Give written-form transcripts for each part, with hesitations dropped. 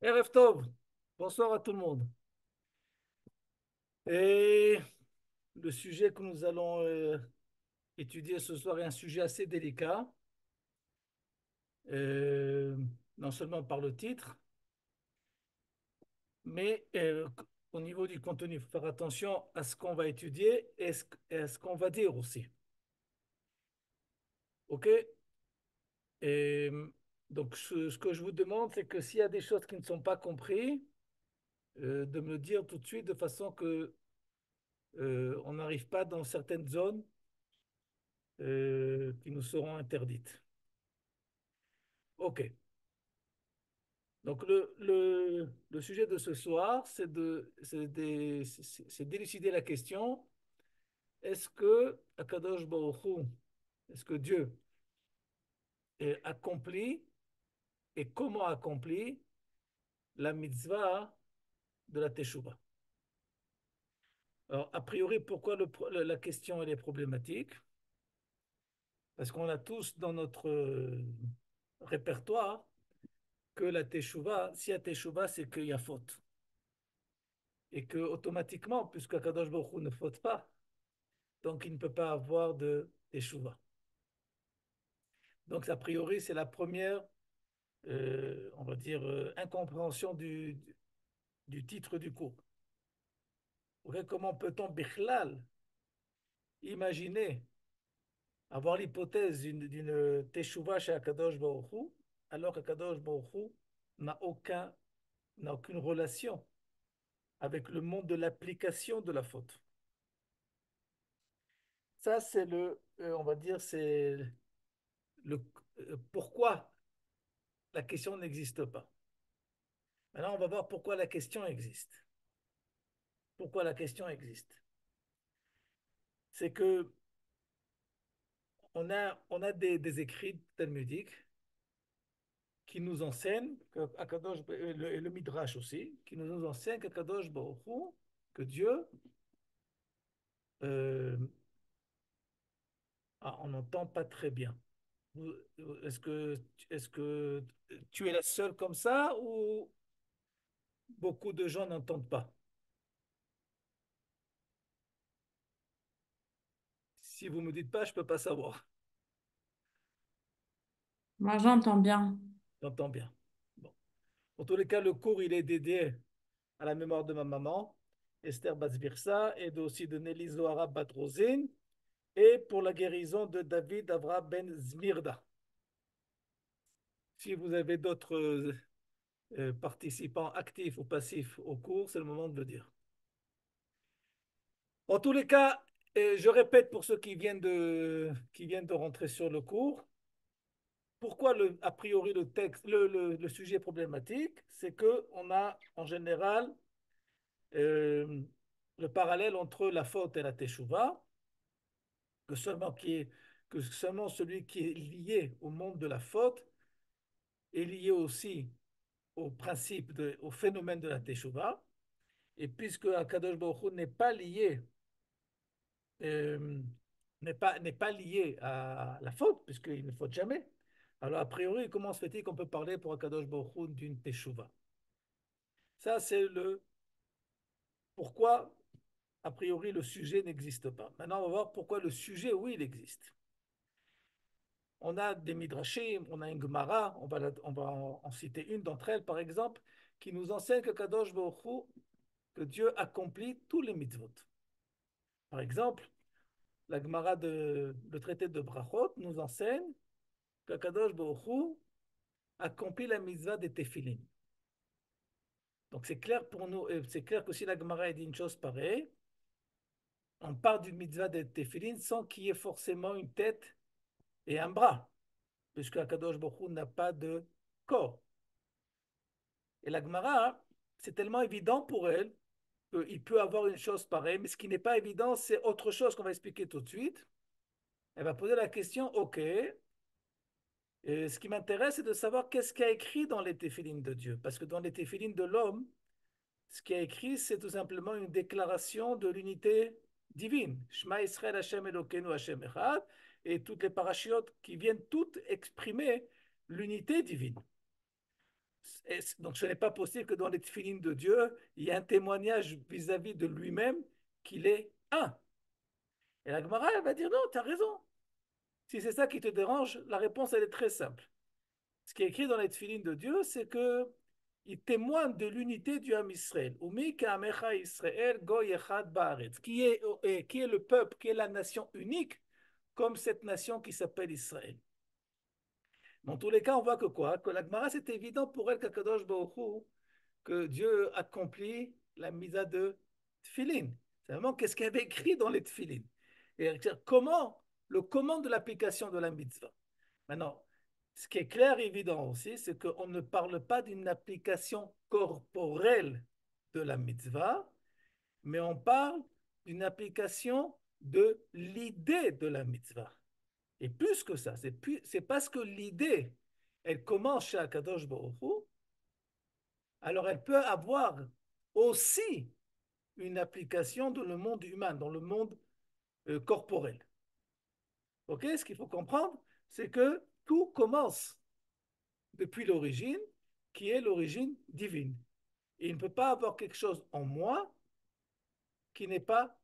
Erev Tov, bonsoir à tout le monde. Et le sujet que nous allons étudier ce soir est un sujet assez délicat, euh, non seulement par le titre, mais au niveau du contenu. Il faut faire attention à ce qu'on va étudier et à ce qu'on va dire aussi. OK? Et donc, ce que je vous demande, c'est que s'il y a des choses qui ne sont pas comprises, de me le dire tout de suite de façon que on n'arrive pas dans certaines zones qui nous seront interdites. OK. Donc, le sujet de ce soir, c'est d'élucider la question, est-ce que Akadosh Baruch Hu, est-ce que Dieu accomplit et comment accomplit la mitzvah de la Teshuvah? Alors, a priori, pourquoi la question elle est problématique? Parce qu'on a tous dans notre répertoire que la Teshuvah, si la Teshuvah, c'est qu'il y a faute. Et que automatiquement, puisque Akadosh Baruch Hu ne faute pas, donc il ne peut pas avoir de teshuva. Donc, a priori, c'est la première, on va dire, incompréhension du titre du cours. Ok, comment peut-on, bichlal, imaginer avoir l'hypothèse d'une teshuva chez Akadosh Baruch Hu, alors qu'Akadosh Baruch Hu n'a n'a aucune relation avec le monde de l'application de la faute. Ça, c'est on va dire, c'est le pourquoi la question n'existe pas. Maintenant, on va voir pourquoi la question existe. Pourquoi la question existe? C'est que on a des écrits talmudiques qui nous enseignent, le Midrash aussi, qui nous enseigne qu'Akadosh Baruch Hu, que Dieu, euh, on n'entend pas très bien. Est-ce que, est-ce que tu es la seule comme ça ou beaucoup de gens n'entendent pas? Si vous ne me dites pas, je ne peux pas savoir. Moi, j'entends bien. J'entends bien. Bon. En tous les cas, le cours, il est dédié à la mémoire de ma maman, Esther Batsbirsa, et aussi de Nelly Zohara Batrozin, et pour la guérison de David Avra Ben Zmirda. Si vous avez d'autres participants actifs ou passifs au cours, c'est le moment de le dire. En tous les cas, je répète pour ceux qui viennent de rentrer sur le cours, pourquoi a priori le texte, le sujet est problématique, c'est que on a en général euh, le parallèle entre la faute et la teshuva, que seulement, que seulement celui qui est lié au monde de la faute est lié aussi au principe, au phénomène de la teshuva. Et puisque Akadosh Baruch Hu n'est pas lié, euh, n'est pas lié à la faute, puisqu'il ne faute jamais, alors a priori, comment se fait-il qu'on peut parler pour Akadosh Baruch Hu d'une teshuva? Ça, c'est le pourquoi, a priori, le sujet n'existe pas. Maintenant, on va voir pourquoi le sujet, oui, il existe. On a des midrashim, on a une Gemara, on va en citer une d'entre elles, par exemple, qui nous enseigne que Kadosh Baruch Hu, que Dieu accomplit tous les mitzvot. Par exemple, la Gemara le traité de Brachot nous enseigne que Kadosh Baruch Hu accomplit la mitzvah des Tefillin. Donc c'est clair pour nous, c'est clair que si la Gemara dit une chose pareille, on part d'une mitzvah des Tefillin sans qu'il y ait forcément une tête et un bras, puisque Kadosh Baruch Hu n'a pas de corps. Et la Gemara, c'est tellement évident pour elle qu'il peut avoir une chose pareille, mais ce qui n'est pas évident, c'est autre chose qu'on va expliquer tout de suite. Elle va poser la question, ok, et ce qui m'intéresse, c'est de savoir qu'est-ce qu'il y a écrit dans les téphilines de Dieu. Parce que dans les téphilines de l'homme, ce qui est écrit, c'est tout simplement une déclaration de l'unité divine. Shema Israël Hashem Elokeinu Hashem Echad, et toutes les parachiotes qui viennent toutes exprimer l'unité divine. Donc ce n'est pas possible que dans les tefilines de Dieu, il y ait un témoignage vis-à-vis de lui-même qu'il est un. Et la Gemara, elle va dire non, tu as raison. Si c'est ça qui te dérange, la réponse, elle est très simple. Ce qui est écrit dans les tefilines de Dieu, c'est que il témoigne de l'unité du Ham Israël. Umi ka'amecha Israël goy echad ba'aretz. Qui est le peuple, qui est la nation unique, comme cette nation qui s'appelle Israël. Dans tous les cas, on voit que quoi? Que la Gemara, c'est évident pour elle qu'Akadosh Baruch Hu, que Dieu accomplit la misa de Tfilin. C'est vraiment qu'est-ce qu'il y avait écrit dans les Tfilin. Et comment, le comment de l'application de la mitzvah. Maintenant, ce qui est clair et évident aussi, c'est qu'on ne parle pas d'une application corporelle de la mitzvah, mais on parle d'une application de l'idée de la mitzvah. Et plus que ça, c'est parce que l'idée, elle commence chez Akadosh Baruch Hu, alors elle peut avoir aussi une application dans le monde humain, dans le monde corporel. Ok? Ce qu'il faut comprendre, c'est que tout commence depuis l'origine, qui est l'origine divine. Et il ne peut pas avoir quelque chose en moi qui n'est pas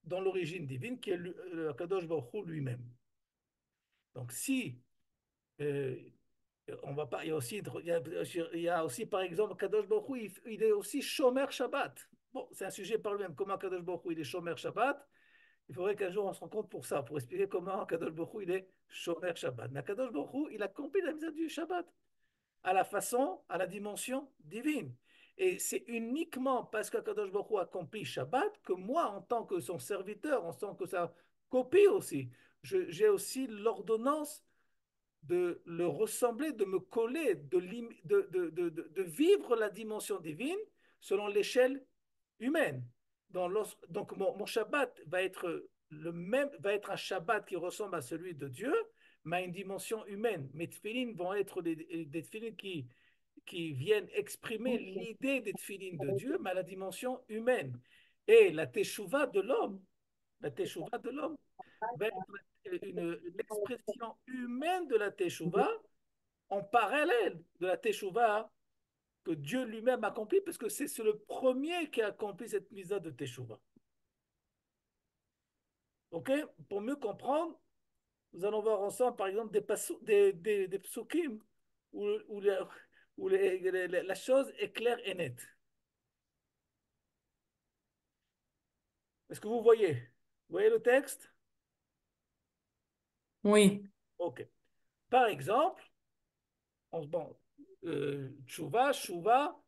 dans l'origine divine, qui est le Kadosh Baruch Hu lui-même. Donc si euh, on va pas, il y a aussi par exemple Kadosh Baruch Hu, il est aussi Shomer Shabbat. Bon, c'est un sujet par lui-même. Comment Kadosh Baruch Hu il est Shomer Shabbat? Il faudrait qu'un jour on se rende compte pour ça, pour expliquer comment Kadosh Baruch Hu il est Shomer Shabbat. Mais Kadosh Baruch Hu, il accomplit la mise du Shabbat à la façon, à la dimension divine. Et c'est uniquement parce qu'Akadosh Baruch Hu accomplit Shabbat que moi, en tant que son serviteur, en tant que sa copie aussi, j'ai aussi l'ordonnance de le ressembler, de me coller, de vivre la dimension divine selon l'échelle humaine. Donc mon Shabbat va être le même, va être un Shabbat qui ressemble à celui de Dieu, mais à une dimension humaine. Mes tefilines vont être des tefilines qui viennent exprimer l'idée des tefilines de Dieu, mais à la dimension humaine. Et la teshuva de l'homme va être l'expression humaine de la teshuva en parallèle de la teshuva que Dieu lui-même accomplit, parce que c'est le premier qui a accompli cette mise de teshuva. Ok? Pour mieux comprendre, nous allons voir ensemble, par exemple, des psukim où la chose est claire et nette. Est-ce que vous voyez? Vous voyez le texte? Oui, Ok. Par exemple, bon, Tshuva,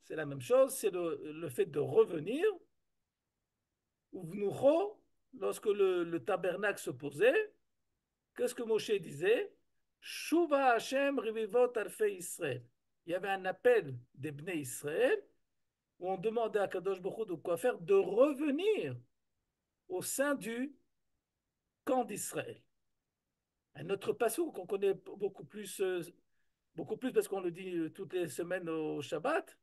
c'est la même chose, c'est le fait de revenir. Uvnucho, lorsque le tabernacle se posait, qu'est-ce que Moshe disait? Shuva Hashem rivivot alfei Israël. Il y avait un appel des Bnei Israël où on demandait à Kadosh Baruch Hu de quoi faire, de revenir au sein du camp d'Israël. Un autre passage qu'on connaît beaucoup plus parce qu'on le dit toutes les semaines au Shabbat.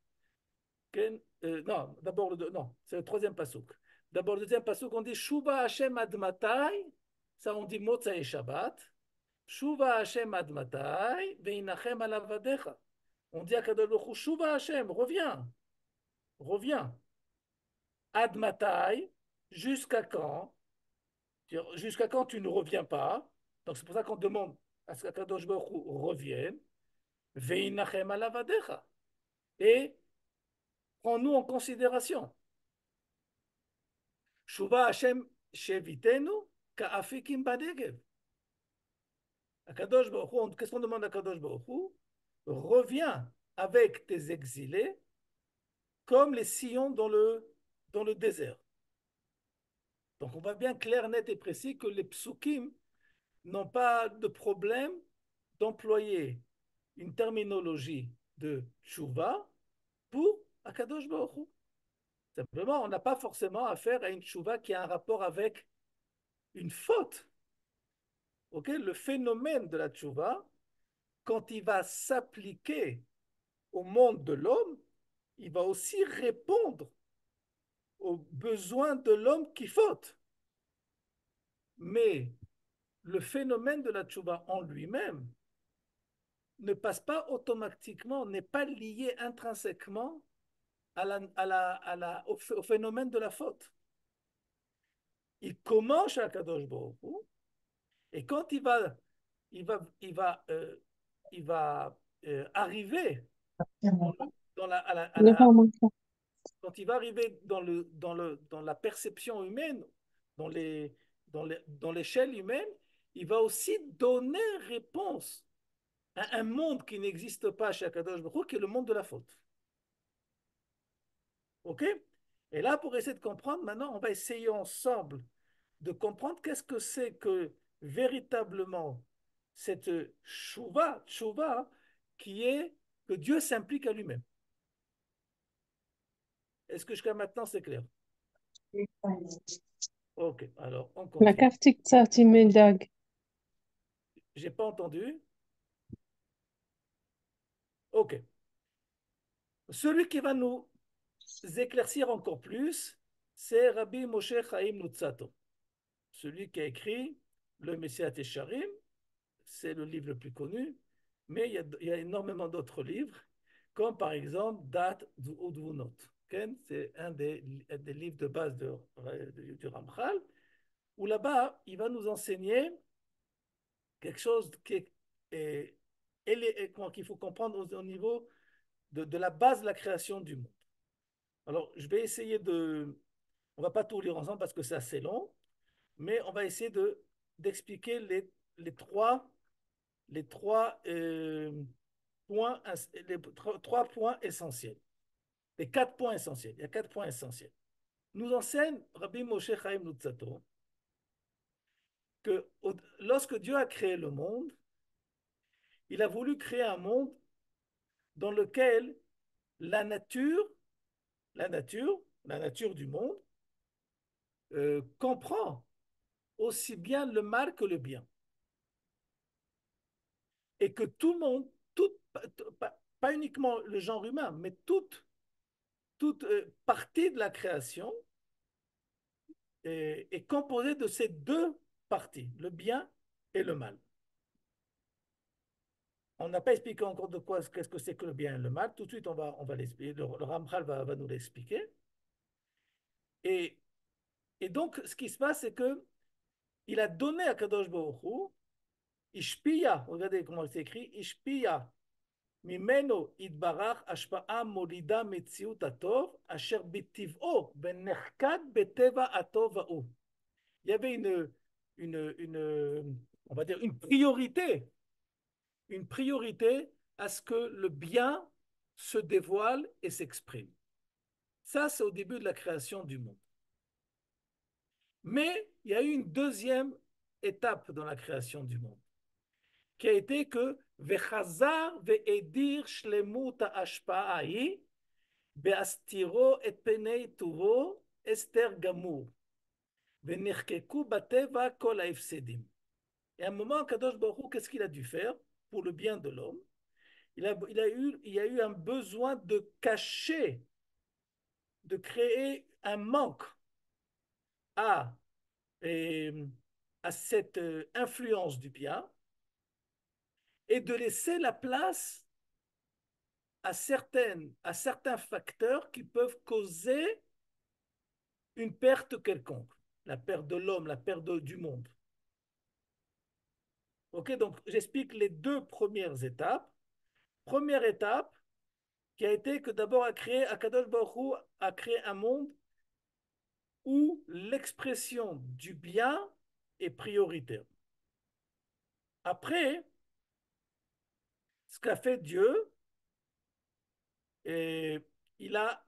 Non, d'abord, non, c'est le troisième pasuk. D'abord, le deuxième pasuk, on dit Shuva Hashem admatai, ça on dit Motza et Shabbat. Shuva Hashem admatai, veinachem alavadecha. On dit à Kadosh Baruch Hu, Shuva Hashem, reviens, reviens. Admatai, jusqu'à quand? Jusqu'à quand tu ne reviens pas? Donc c'est pour ça qu'on demande à ce qu'Akadosh Baruch Hu revienne. Veinachem alavadecha. Et prends-nous en considération. Shuva Hashem Shevitenu Ka'afikim Banegev. Akadosh Baruch Hu, qu'est-ce qu'on demande à Akadosh Baruch Hu? Reviens avec tes exilés comme les sillons dans le désert. Donc on voit bien clair, net et précis que les psukim n'ont pas de problème d'employer une terminologie de tshuva pour Akadosh Baruch Hu. Simplement, on n'a pas forcément affaire à une tshuva qui a un rapport avec une faute. Okay? Le phénomène de la tshuva, quand il va s'appliquer au monde de l'homme, il va aussi répondre aux besoins de l'homme qui faute. Mais le phénomène de la tshuva en lui-même ne passe pas automatiquement, n'est pas lié intrinsèquement au phénomène de la faute. Il commence à Kadosh Baruch Hu, et quand il va, il va, euh, il va arriver dans la, quand il va arriver dans la perception humaine, dans l'échelle humaine, il va aussi donner réponse à un monde qui n'existe pas chez Akadosh Baruch Hu, qui est le monde de la faute. OK? Et là, pour essayer de comprendre, maintenant, on va essayer ensemble de comprendre qu'est-ce que c'est que véritablement cette tchouva, qui est que Dieu s'implique à lui-même. Est-ce que jusqu'à maintenant c'est clair? Ok, alors on continue. לקחתי קצת עם דג. J'ai pas entendu. Ok. Celui qui va nous éclaircir encore plus, c'est Rabbi Moshe Chaim Luzzatto, celui qui a écrit le Messiah Tesharim. C'est le livre le plus connu, mais il y a énormément d'autres livres, comme par exemple Dat Udvunot. C'est un des livres de base du Ramchal, où là-bas, il va nous enseigner quelque chose qu'il faut comprendre au niveau de la base de la création du monde. Alors, je vais essayer on ne va pas tout lire ensemble parce que c'est assez long, mais on va essayer d'expliquer les trois points, trois points essentiels. Les 4 points essentiels. Il y a 4 points essentiels. Nous enseigne Rabbi Moshe Chaim Luzzatto que lorsque Dieu a créé le monde, il a voulu créer un monde dans lequel la nature, la nature, la nature du monde, comprend aussi bien le mal que le bien. Et que tout le monde, pas uniquement le genre humain, mais toute partie de la création est composée de ces deux parties, le bien et le mal. On n'a pas expliqué encore de quoi, qu'est-ce que c'est que le bien et le mal. Tout de suite, on va l'expliquer. Le Ramchal va nous l'expliquer. Et, et donc, ce qui se passe, c'est que il a donné à Kadosh Baruch Hu, Ishpiya, regardez comment c'est écrit, Ishpiya, Mimeno idbarach ashpa'a molida metziut atov, asher bitiv'o benechkad beteva atov ha'u. Il y avait on va dire une priorité à ce que le bien se dévoile et s'exprime. Ça, c'est au début de la création du monde. Mais il y a eu une deuxième étape dans la création du monde, qui a été que Vechazar ve'edir shlemut ha'ashpa'ahi be'astiro et penei turo ester gamur ve'nechkeku bateva kol ha'efsedim. Et à un moment, Kadosh Baruch Hu, qu'est-ce qu'il a dû faire pour le bien de l'homme? Il a eu un besoin de cacher, de créer un manque à, à cette influence du bien et de laisser la place à certains facteurs qui peuvent causer une perte quelconque, la perte de l'homme, la perte du monde. Ok, donc j'explique les deux premières étapes. Première étape, qui a été que d'abord Akadosh Baruch Hu a créé un monde où l'expression du bien est prioritaire. Après, ce qu'a fait Dieu, et il a,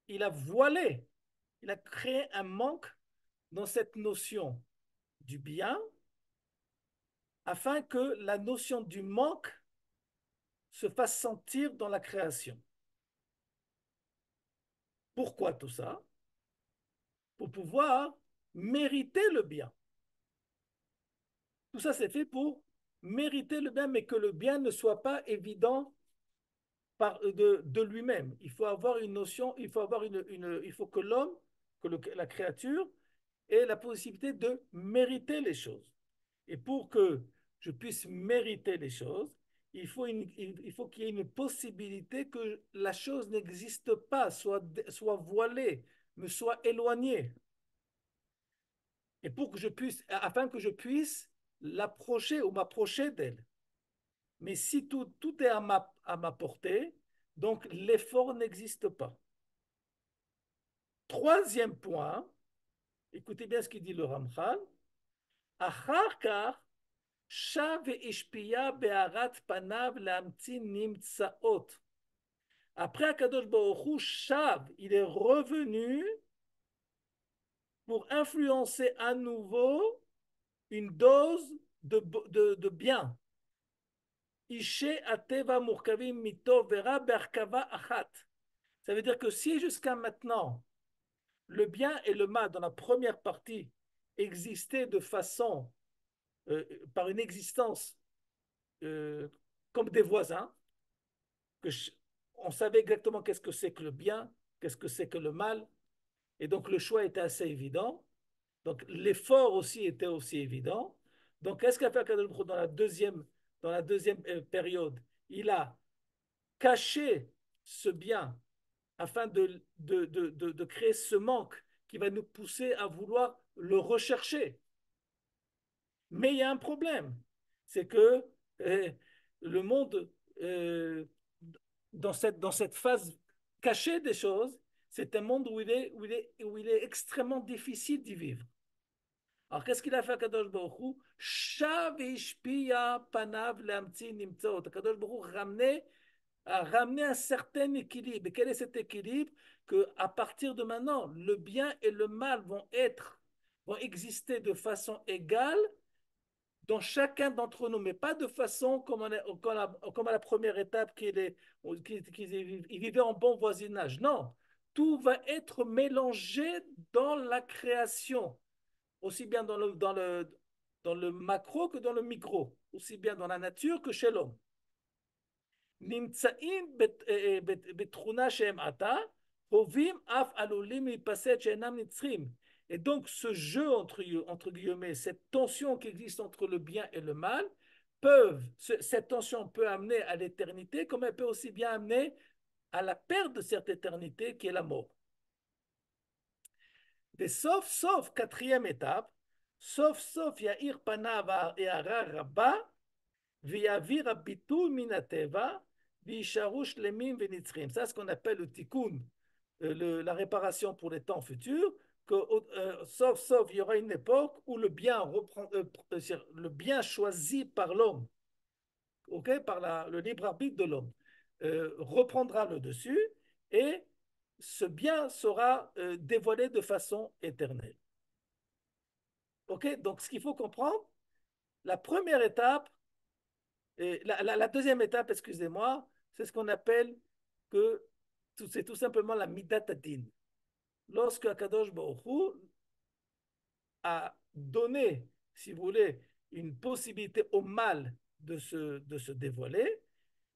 il a voilé, il a créé un manque dans cette notion du bien afin que la notion du manque se fasse sentir dans la création. Pourquoi tout ça? Pour pouvoir mériter le bien. Tout ça, c'est fait pour mériter le bien, mais que le bien ne soit pas évident de lui-même. Il faut avoir une notion, il faut que l'homme, la créature, ait la possibilité de mériter les choses. Et pour que je puisse mériter les choses, il faut qu'il y ait une possibilité que la chose n'existe pas, soit voilée, me soit éloignée. Et pour que je puisse, afin que je puisse l'approcher ou m'approcher d'elle. Mais si tout est à ma portée, donc l'effort n'existe pas. Troisième point, écoutez bien ce qu'il dit le Ramchal. אחר כך שב והשפיע בהארת פניו להמציא נמצאות. Après Akadosh Baruch Hu, Shav, il est revenu pour influencer à nouveau une dose de bien. Ishe ateva murkavim mito vera berkava achat. Ça veut dire que si jusqu'à maintenant, le bien et le mal dans la première partie existaient de façon, par une existence comme des voisins, que on savait exactement qu'est-ce que c'est que le bien, qu'est-ce que c'est que le mal, et donc le choix était assez évident. Donc l'effort aussi était aussi évident. Donc qu'est-ce qu'a fait Akadosh Baruch Hu dans la deuxième période? Il a caché ce bien afin de créer ce manque qui va nous pousser à vouloir le rechercher. Mais il y a un problème, c'est que le monde, dans cette phase cachée des choses, c'est un monde où il est extrêmement difficile d'y vivre. Alors, qu'est-ce qu'il a fait à Kadosh Baruch Hu? Shav ishpiya panav lamtsi nimtzaot. Kadosh Baruch Hu a ramené un certain équilibre. Et quel est cet équilibre? Que à partir de maintenant, le bien et le mal vont exister de façon égale dans chacun d'entre nous, mais pas de façon comme à la première étape qu'ils vivaient en bon voisinage. Non, tout va être mélangé dans la création, aussi bien dans le macro que dans le micro, aussi bien dans la nature que chez l'homme. נמצאים בתכונה שהם עתה, הווים אף עלולים להיפסד שאינם נצחים. Et donc ce jeu, entre guillemets, cette tension qui existe entre le bien et le mal, cette tension peut amener à l'éternité, comme elle peut aussi bien amener à la perte de cette éternité qui est la mort. Et sauf, quatrième étape, sauf, Ya'ir Panav et Ara Rabba, V'yavir habitul min hateva, v'yisharu shlemim v'nitzrim. Ça, c'est ce qu'on appelle le tikkun, la réparation pour les temps futurs. Que, sauf, il y aura une époque où le bien le bien choisi par l'homme, ok, par le libre arbitre de l'homme, reprendra le dessus et ce bien sera dévoilé de façon éternelle. Ok, donc ce qu'il faut comprendre, la première étape, la deuxième étape, excusez-moi, c'est ce qu'on appelle que c'est tout simplement la midat adin. Lorsque Akadosh Baruch Hu a donné, si vous voulez, une possibilité au mal de se dévoiler,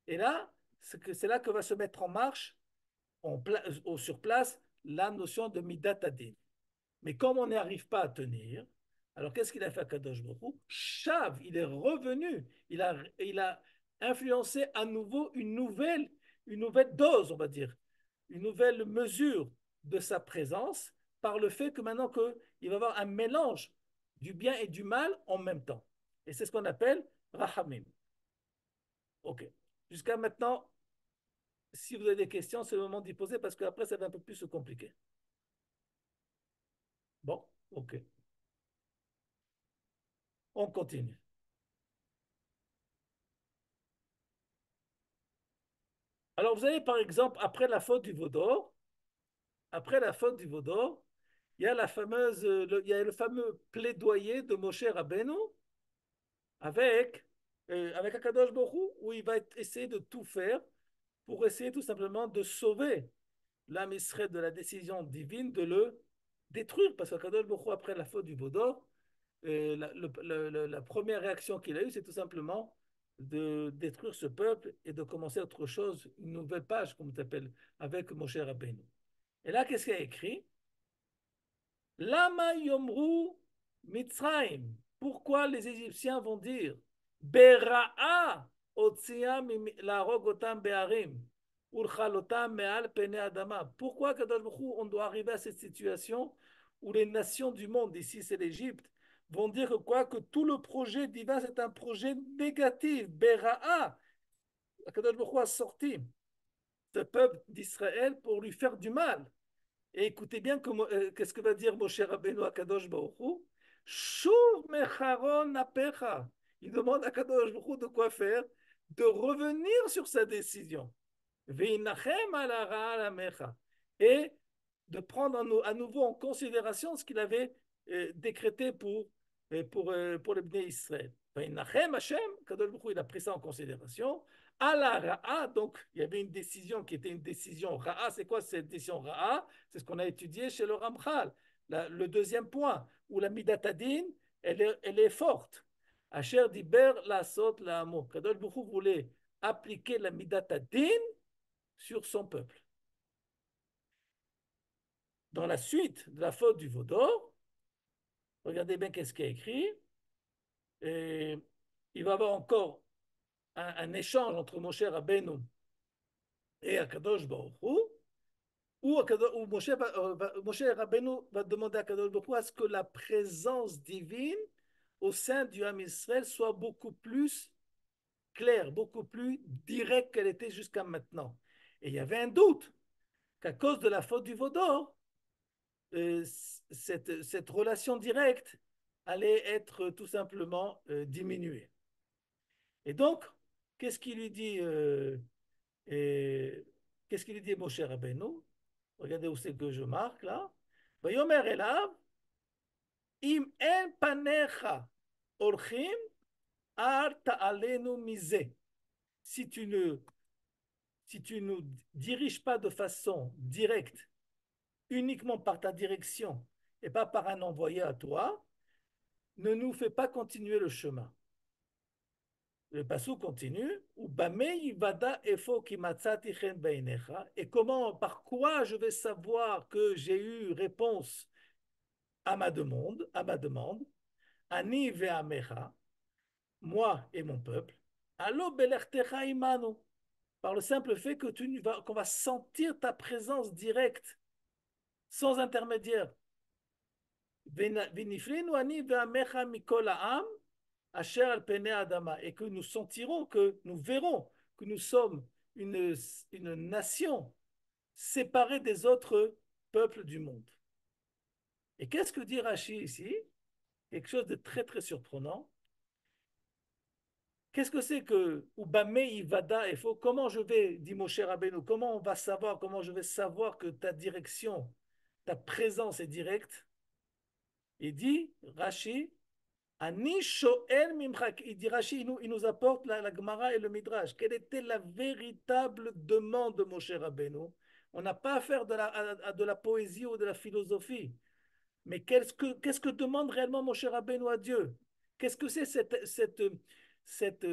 et là, c'est là que va se mettre en marche, sur place, la notion de midat adin. Mais comme on n'y arrive pas à tenir, alors qu'est-ce qu'il a fait à Kadosh Baruch Hu? Shav, il est revenu, il a influencé à nouveau une nouvelle dose, on va dire, une nouvelle mesure de sa présence par le fait que maintenant qu'il va y avoir un mélange du bien et du mal en même temps. Et c'est ce qu'on appelle Rahamim. Ok. Jusqu'à maintenant, si vous avez des questions, c'est le moment d'y poser parce qu'après, ça va un peu plus se compliquer. Bon, ok. On continue. Alors, vous avez par exemple, après la faute du Vaudor, il y a il y a le fameux plaidoyer de Moshe Rabbeinu avec, avec Akadosh Baruch Hu, où il va essayer de tout faire pour essayer tout simplement de sauver l'âme Israël de la décision divine de le détruire. Parce qu'Akadosh Baruch Hu, après la faute du Vaudor, la première réaction qu'il a eue, c'est tout simplement de détruire ce peuple et de commencer autre chose, une nouvelle page, comme on s'appelle, avec Moshe Rabbeinu. Et là, qu'est-ce qu'il a écrit? Lama yomru Mitzrayim. Pourquoi les Égyptiens vont dire Bera'a הוציאה להרוג אותם בהרים ולכלותם מעל פני האדמה. Pourquoi, Kadosh Baruch Hu, on doit arriver à cette situation où les nations du monde, ici c'est l'Égypte, vont dire que quoi? Que tout le projet divin c'est un projet négatif, Bera'a. Kadosh Baruch Hu a sorti ce peuple d'Israël pour lui faire du mal. Et écoutez bien qu'est-ce que va dire Moshe Rabbeinu à Kadosh Baruch Hu. Shuv mecharon apecha. Il demande à Kadosh Baruch Hu de quoi faire? De revenir sur sa décision. Ve'inachem ala ra'a mecha. Et de prendre à nouveau en considération ce qu'il avait décrété pour les Bnei Israël. Ve'inachem Hashem, Kadosh Baruch Hu, il a pris ça en considération. Ala ra'a, donc il y avait une décision qui était une décision ra'a. C'est quoi cette décision ra'a? C'est ce qu'on a étudié chez le Ramchal. Le deuxième point, où la midatadin, elle est forte. Asher diber la sot la amo. Kadosh Baruch Hu voulait appliquer la midatadin sur son peuple. Dans la suite de la faute du Vaudor, regardez bien qu'est-ce qui est écrit. Et il va y avoir encore un échange entre Moshe Rabbeinu et Akadosh Baruch Hu, où Moshe Rabbeinu va demander à Akadosh Baruch Hu à ce que la présence divine au sein du Ham Israël soit beaucoup plus claire, beaucoup plus directe qu'elle était jusqu'à maintenant. Et il y avait un doute qu'à cause de la faute du Vaudor, cette relation directe allait être tout simplement diminuée. Et donc, qu'est-ce qu'il lui dit qu'est-ce qu'il lui dit Moshe Rabbeinu? Regardez où c'est que je marque là. Vayomer elav, im en panecha orchim ar ta'alenu mise. Si tu ne si tu ne diriges pas de façon directe, uniquement par ta direction et pas par un envoyé à toi, ne nous fais pas continuer le chemin. Le passou continue, et comment, par quoi je vais savoir que j'ai eu réponse à ma demande, Ani ve'amecha, moi et mon peuple, allo belertecha imanu, par le simple fait que qu'on va sentir ta présence directe, sans intermédiaire. Vinifrinu ani ve'amecha mikol ha'am, Asher al pene adama, et que nous sentirons, que nous verrons que nous sommes une nation séparée des autres peuples du monde. Et qu'est-ce que dit Rashi ici? Quelque chose de très très surprenant. Qu'est-ce que c'est que Ubame Ivada et faut comment je vais, dit Moshe Rabbeinu, comment on va savoir, comment je vais savoir que ta direction, ta présence est directe? Il dit, Rashi, Ani shoel mimchak. Il dit Rashi, il nous apporte la Gemara et le Midrash. Quelle était la véritable demande de Moshe Rabbeinu? On n'a pas affaire de la poésie ou de la philosophie. Mais qu'est-ce que demande réellement Moshe Rabbeinu à Dieu? Qu'est-ce que c'est cette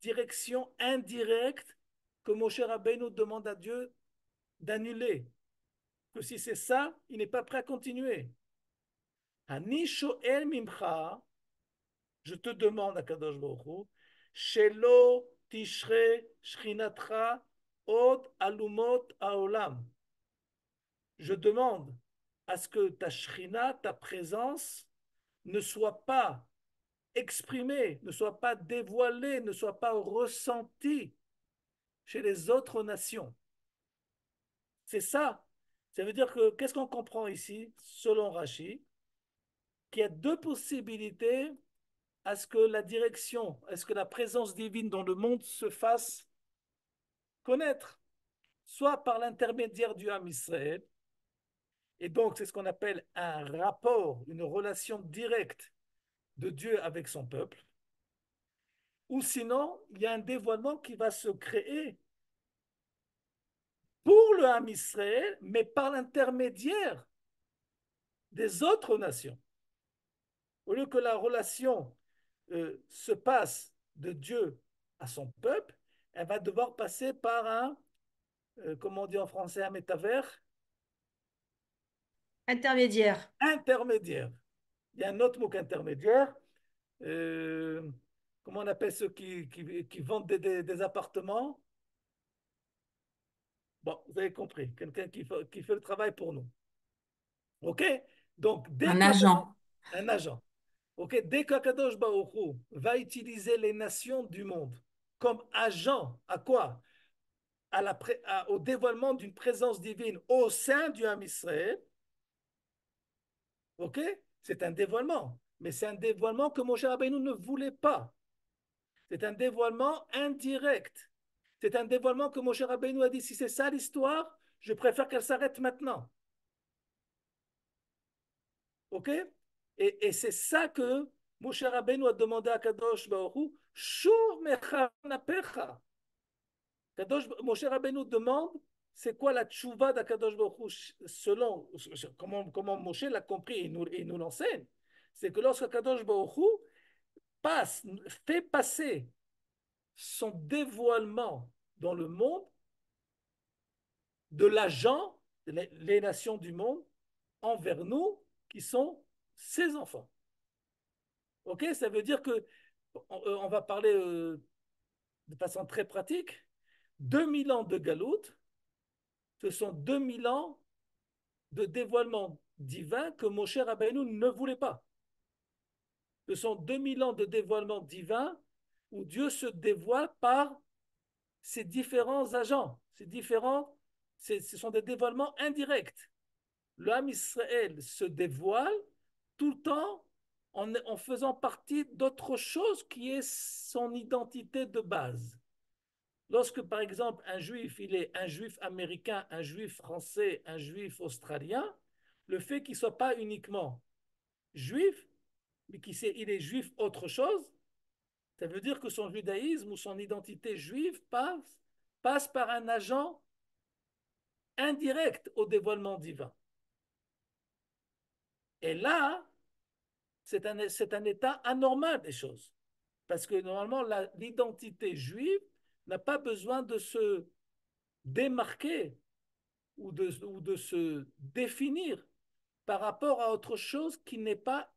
direction indirecte que Moshe Rabbeinu demande à Dieu d'annuler? Que si c'est ça, il n'est pas prêt à continuer. Ani shoel mimcha. Je te demande à Kadosh Baruch Hu, Shelo tishre shchinatra od alumot haolam. Je demande à ce que ta shrina, ta présence, ne soit pas exprimée, ne soit pas dévoilée, ne soit pas ressentie chez les autres nations. C'est ça. Ça veut dire que, qu'est-ce qu'on comprend ici, selon Rashi? Qu'il y a deux possibilités à ce que la direction, à ce que la présence divine dans le monde se fasse connaître, soit par l'intermédiaire du Ham Israël, et donc c'est ce qu'on appelle un rapport, une relation directe de Dieu avec son peuple, ou sinon il y a un dévoilement qui va se créer pour le Ham Israël, mais par l'intermédiaire des autres nations. Au lieu que la relation se passe de Dieu à son peuple, elle va devoir passer par comment on dit en français, un métavers Intermédiaire. intermédiaire. Il y a un autre mot qu'intermédiaire. Euh, comment on appelle ceux qui vendent des appartements? Bon, vous avez compris, quelqu'un qui fait le travail pour nous. OK? Donc, dès Un que agent. un agent, OK, dès qu'Akadosh Baruch Hu va utiliser les nations du monde comme agent, à quoi? Au dévoilement d'une présence divine au sein du Ham Israël, OK? C'est un dévoilement, mais c'est un dévoilement que Moshe Rabbeinu ne voulait pas. C'est un dévoilement indirect. C'est un dévoilement que Moshe Rabbeinu a dit, si c'est ça l'histoire, je préfère qu'elle s'arrête maintenant. OK? Et c'est ça que Moshe Rabbeinu a demandé à Kadosh Baruch Hu, Shuv mecha napecha. Moshe Rabbeinu demande, c'est quoi la tchouva d'Akadosh Baruch Hu, selon comment Moshe l'a compris et nous l'enseigne. C'est que lorsque Kadosh Baruch Hu fait passer son dévoilement dans le monde de l'agent, les nations du monde, envers nous qui sont ses enfants. Ok, ça veut dire que on va parler de façon très pratique. 2000 ans de galoute, ce sont 2000 ans de dévoilement divin que Moshe Rabbeinu ne voulait pas. Ce sont 2000 ans de dévoilement divin où Dieu se dévoile par ses différents agents, ce sont des dévoilements indirects. L'âme Israël se dévoile tout le temps en faisant partie d'autre chose qui est son identité de base. Lorsque, par exemple, un juif, il est un juif américain, un juif français, un juif australien, le fait qu'il ne soit pas uniquement juif, mais il est juif autre chose, ça veut dire que son judaïsme ou son identité juive passe par un agent indirect au dévoilement divin. Et là, c'est un état anormal des choses. Parce que normalement, l'identité juive n'a pas besoin de se démarquer ou de se définir par rapport à autre chose qui n'est pas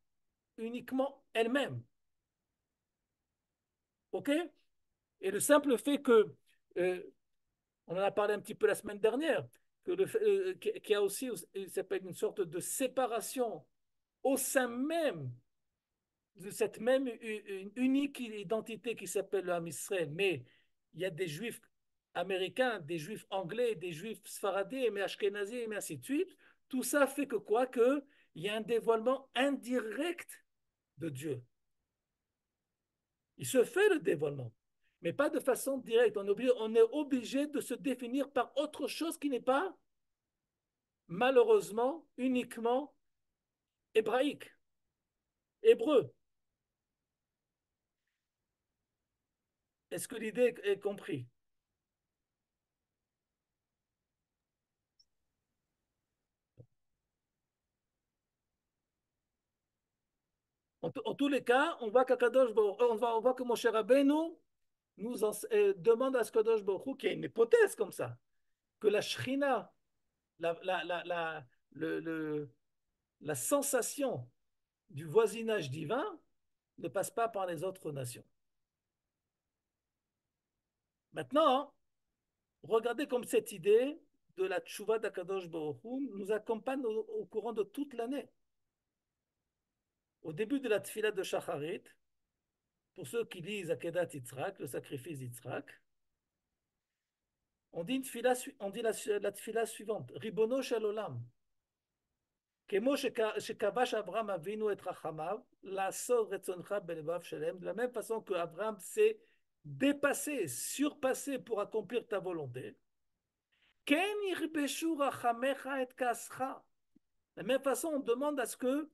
uniquement elle-même. OK? Et le simple fait que, on en a parlé un petit peu la semaine dernière, qu'il y a aussi, il s'appelle une sorte de séparation au sein même de cette même unique identité qui s'appelle le Ham Israël, mais il y a des juifs américains, des juifs anglais, des juifs sfaradés, mais ashkénazis, et ainsi de suite. Tout ça fait que quoi? Que il y a un dévoilement indirect de Dieu. Il se fait le dévoilement, mais pas de façon directe. On est obligé de se définir par autre chose qui n'est pas, malheureusement, uniquement hébraïque, hébreu. Est-ce que l'idée est comprise? En tous les cas, on voit que mon cher Rabbeinu demande à ce Kadosh Baruch Hu, qu'il y ait une hypothèse comme ça, que la Shrina, le, le, la sensation du voisinage divin ne passe pas par les autres nations. Maintenant, regardez comme cette idée de la tchouva d'Akadosh Baruch Hu nous accompagne au courant de toute l'année. Au début de la tfila de Shacharit, pour ceux qui lisent Akedat Yitzhak, le sacrifice d'Yitzhak, on dit la tfila suivante, Ribono shel olam, כמו שכבש אברהם אבינו את רחמיו, לעשות רצונך בלבב שלם, de la même façon que Abraham s'est dépassé, surpassé pour accomplir ta volonté, כן ירבשו רחמך את כעסך. De la même façon, on demande à ce que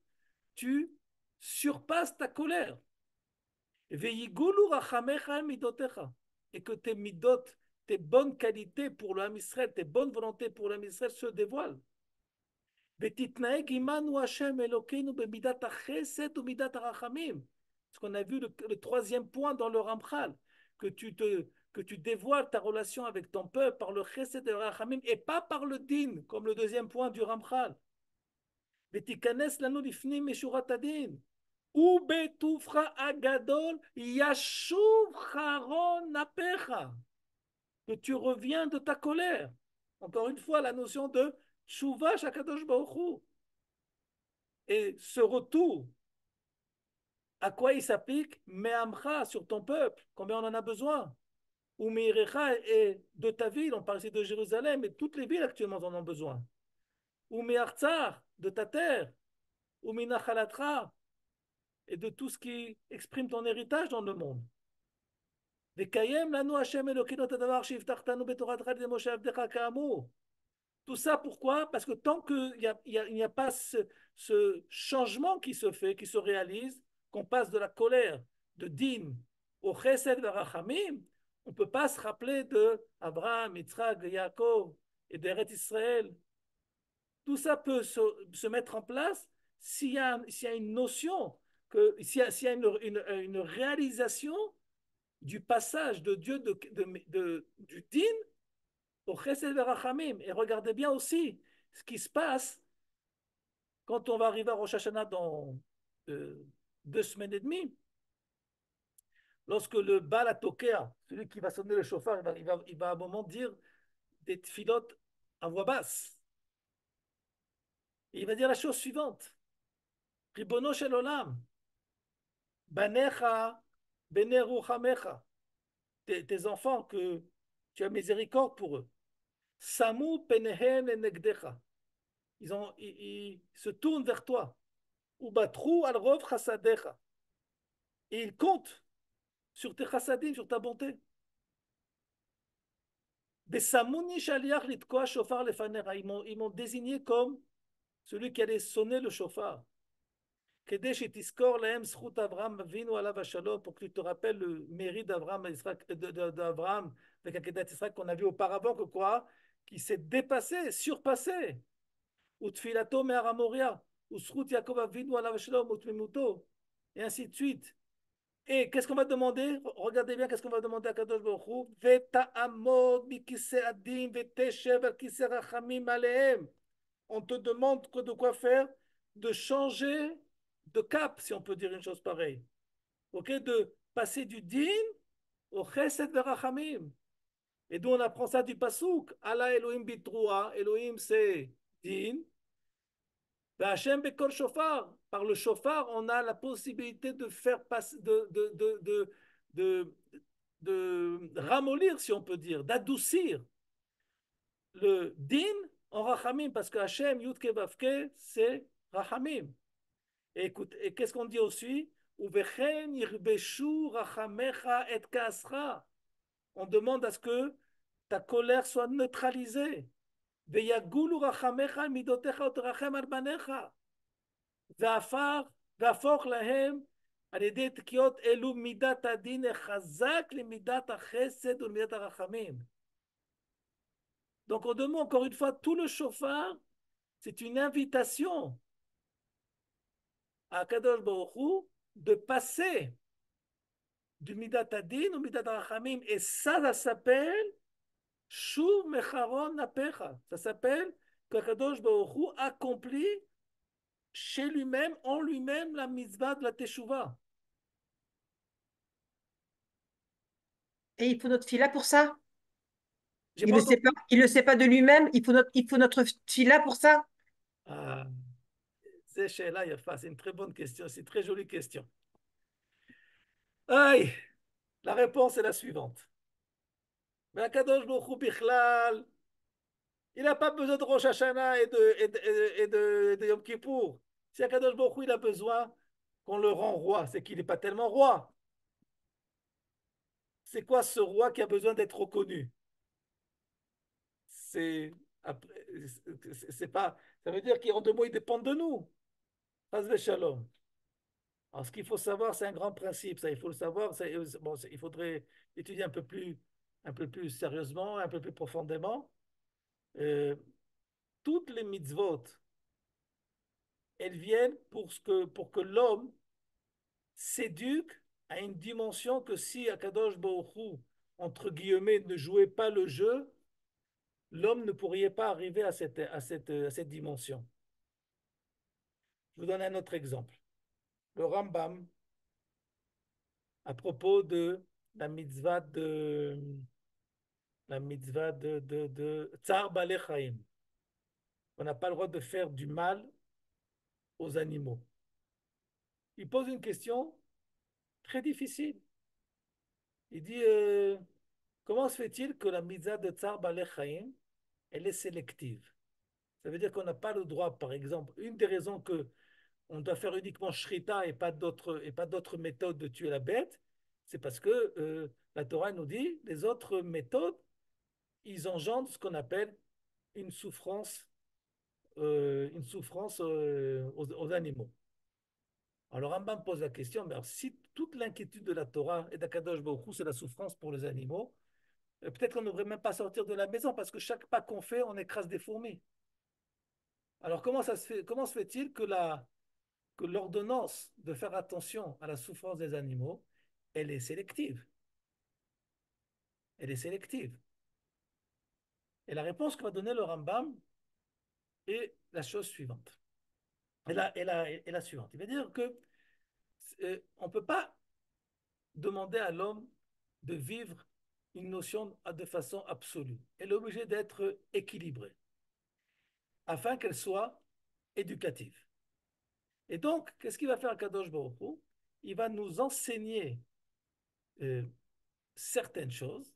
tu surpasses ta colère. ויגולו רחמך על מידותיך. Et que tes midot, tes bonnes qualités pour l'âme Israël, tes bonnes volontés pour l'âme Israël se dévoilent. ותתנהג עמנו השם אלוקינו במידת החסד ומידת הרחמים. Ce qu'on a vu le troisième point dans le Ramchal, que tu dévoiles ta relation avec ton peuple par le chesed et le rachamim et pas par le din, comme le deuxième point du Ramchal. ותיכנס לנו לפנים משורת הדין. Ubetufra agadol yashuv charon napecha. Que tu reviens de ta colère. Encore une fois, la notion de Tshuva Shakadosh Baruch Hu. Et ce retour, à quoi il s'applique? Me'amcha, sur ton peuple, combien on en a besoin. Ou Meirecha, et de ta ville, on parle ici de Jérusalem, et toutes les villes actuellement en ont besoin. Ou Me'artzar, de ta terre. Ou Minachalatra, et de tout ce qui exprime ton héritage dans le monde. Vekayem lanu Hashem Elokeinu et hadavar sheivtachtanu betoratcha al-yedei Moshe avdecha ka'amur. Tout ça, pourquoi? Parce que tant qu'il n'y a pas ce changement qui se fait, qui se réalise, qu'on passe de la colère, de Din, au Chesed vers Rachamim, on ne peut pas se rappeler de Abraham, Yitzhak, Yaakov et d'Eretz Israël. Tout ça peut se mettre en place s'il y a une notion, s'il y a une réalisation du passage de Dieu du Din au Chesed Verachamim. Et regardez bien aussi ce qui se passe quand on va arriver à Rosh Hashanah dans 2 semaines et demie. Lorsque le Baal HaTokea, celui qui va sonner le chauffard, il va à un moment dire des tfilotes à voix basse. Et il va dire la chose suivante. Ribono shel olam, banecha bene ruchamecha. Tes enfants, que tu as miséricorde pour eux. Samu penehem lenegdecha. Ils se tournent vers toi. Ubatru al rov chassadecha. Et ils comptent sur tes chassadim, sur ta bonté. Besamuni shaliach litkoa shofar lefanera. Ils m'ont désigné comme celui qui allait sonner le shofar. Kede shetiskor lahem zchut Avraham avinu alav hashalom, pour que tu te rappelles le mérite d'Avraham avec Akedat Israël qu'on a vu auparavant, que quoi? Qui s'est dépassé, surpassé. Utfilato me'ara Moria, U'zchut Yaakov avinu alav hashalom, utmimuto, et ainsi de suite. Et qu'est-ce qu'on va demander? Regardez bien qu'est-ce qu'on va demander à Kadosh Baruch Hu. Veta'amod mikisei adin veteshev al kisei rachamim alehem. On te demande de quoi faire? De changer de cap, si on peut dire une chose pareille. Ok, de passer du din au chesed verachamim. Et d'où on apprend ça du pasouk. Allah Elohim bitroua. Elohim c'est din. Hachem bekol shofar. Par le shofar, on a la possibilité de faire passer, de, de ramollir, si on peut dire, d'adoucir le din en rachamim, parce que Hachem, Yudke Vavke, c'est rachamim. Et écoute, et qu'est-ce qu'on dit aussi? Uvechen yirbeshu rachamecha et kasra. On demande à ce que ta colère soit neutralisée. Veyagulu rachamecha midotecha otrachem al banecha. והפוך להם על ידי תקיעות אלו מידת הדין החזק למידת החסד ולמידת הרחמים. Donc on demande encore une fois, tout le shofar, c'est une invitation à Kadosh Baruch Hu de passer du midat adin au midat rachamim. Et ça s'appelle Shuv mecharon napecha. Ça s'appelle que Kadosh Baruch Hu accomplit chez lui-même, en lui-même, la mitzvah de la teshuva. Et il faut notre fila pour ça. J'ai pas entendu. Il le sait pas de lui-même. Il faut notre fila pour ça. Ah, c'est une très bonne question, c'est une très jolie question. Aïe, la réponse est la suivante. Mais Akadosh Baruch Hu Bichlal, il n'a pas besoin de Rosh Hashanah et de Yom Kippour. Si Akadosh Baruch Hu, il a besoin qu'on le rend roi, c'est qu'il n'est pas tellement roi. C'est quoi ce roi qui a besoin d'être reconnu? C'est c'est pas, ça veut dire qu'en 2 mots, il dépend de nous. Hazve Shalom. Alors, ce qu'il faut savoir, c'est un grand principe, ça, il faut le savoir. Bon, il faudrait étudier un peu plus sérieusement, un peu plus profondément. Euh, Toutes les mitzvot, elles viennent pour que l'homme s'éduque à une dimension que si Akadosh Baruch Hu, entre guillemets, ne jouait pas le jeu, l'homme ne pourrait pas arriver à cette dimension. Je vous donne un autre exemple. le Rambam à propos de la mitzvah de Tsar Balei Chaim. On n'a pas le droit de faire du mal aux animaux. Il pose une question très difficile. Il dit comment se fait-il que la mitzvah de Tsar Balei Chaim, elle est sélective? Ça veut dire qu'on n'a pas le droit, par exemple, une des raisons que on doit faire uniquement shrita et pas d'autres méthodes de tuer la bête, c'est parce que la Torah nous dit les autres méthodes, ils engendrent ce qu'on appelle une souffrance, aux animaux. Alors Rambam pose la question, mais alors, si toute l'inquiétude de la Torah et d'Akadosh Baruch Hu, c'est la souffrance pour les animaux, peut-être qu'on ne devrait même pas sortir de la maison parce que chaque pas qu'on fait, on écrase des fourmis. Alors comment se fait-il que l'ordonnance de faire attention à la souffrance des animaux, elle est sélective? Elle est sélective. Et la réponse que va donner le Rambam est la chose suivante. Et la suivante. Il va dire que on ne peut pas demander à l'homme de vivre une notion de façon absolue. Elle est obligée d'être équilibrée afin qu'elle soit éducative. Et donc, qu'est-ce qu'il va faire Kadosh Baruch Hu? Il va nous enseigner euh, certaines choses.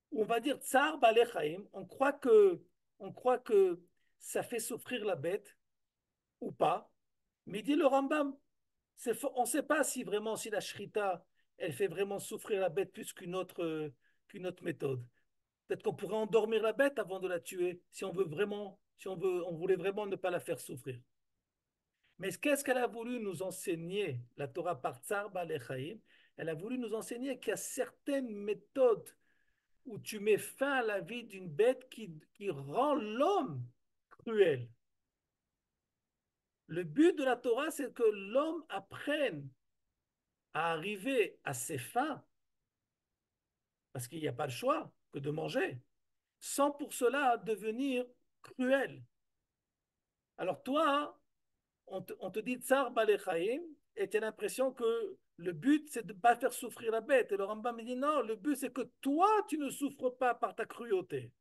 Où on va dire Tsar Balei, on croit que ça fait souffrir la bête ou pas. Mais il dit le Rambam, on ne sait pas si vraiment si la shrita elle fait vraiment souffrir la bête plus qu'une autre méthode. Peut-être qu'on pourrait endormir la bête avant de la tuer si on veut vraiment, si on voulait vraiment ne pas la faire souffrir. Mais qu'est-ce qu'elle a voulu nous enseigner, la Torah par Tsar Balei? Elle a voulu nous enseigner qu'il y a certaines méthodes où tu mets fin à la vie d'une bête qui rend l'homme cruel. Le but de la Torah, c'est que l'homme apprenne à arriver à ses fins, parce qu'il n'y a pas le choix que de manger, sans pour cela devenir cruel. Alors toi, on te dit Tsar Balei, et tu as l'impression que le but, c'est de ne pas faire souffrir la bête. Et le Rambam me dit non, le but, c'est que toi, tu ne souffres pas par ta cruauté.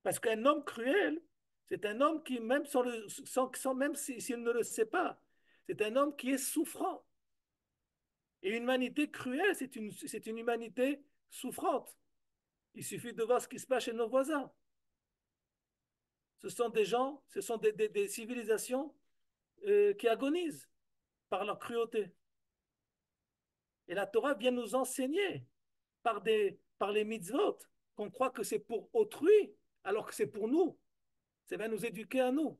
Parce qu'un homme cruel, c'est un homme qui, même, même s'il ne le sait pas, c'est un homme qui est souffrant. Et une humanité cruelle, c'est une humanité souffrante. Il suffit de voir ce qui se passe chez nos voisins. Ce sont des gens, ce sont des civilisations qui agonisent par leur cruauté. Et la Torah vient nous enseigner par les mitzvot qu'on croit que c'est pour autrui, alors que c'est pour nous. Ça va nous éduquer à nous.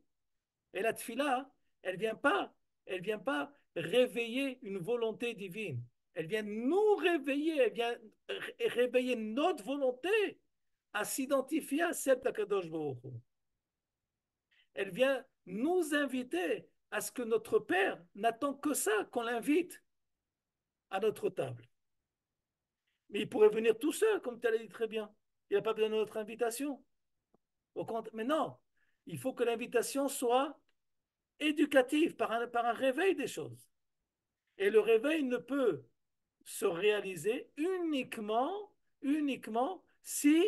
Et la tfila, elle vient pas réveiller une volonté divine. Elle vient nous réveiller, elle vient réveiller notre volonté à s'identifier à celle d'Akadosh Baruch Hu. Elle vient nous inviter à ce que notre Père n'attend que ça, qu'on l'invite à notre table. Mais il pourrait venir tout seul, comme tu l'as dit très bien. Il n'a pas besoin de notre invitation. Mais non, il faut que l'invitation soit éducative, par un réveil des choses. Et le réveil ne peut se réaliser uniquement si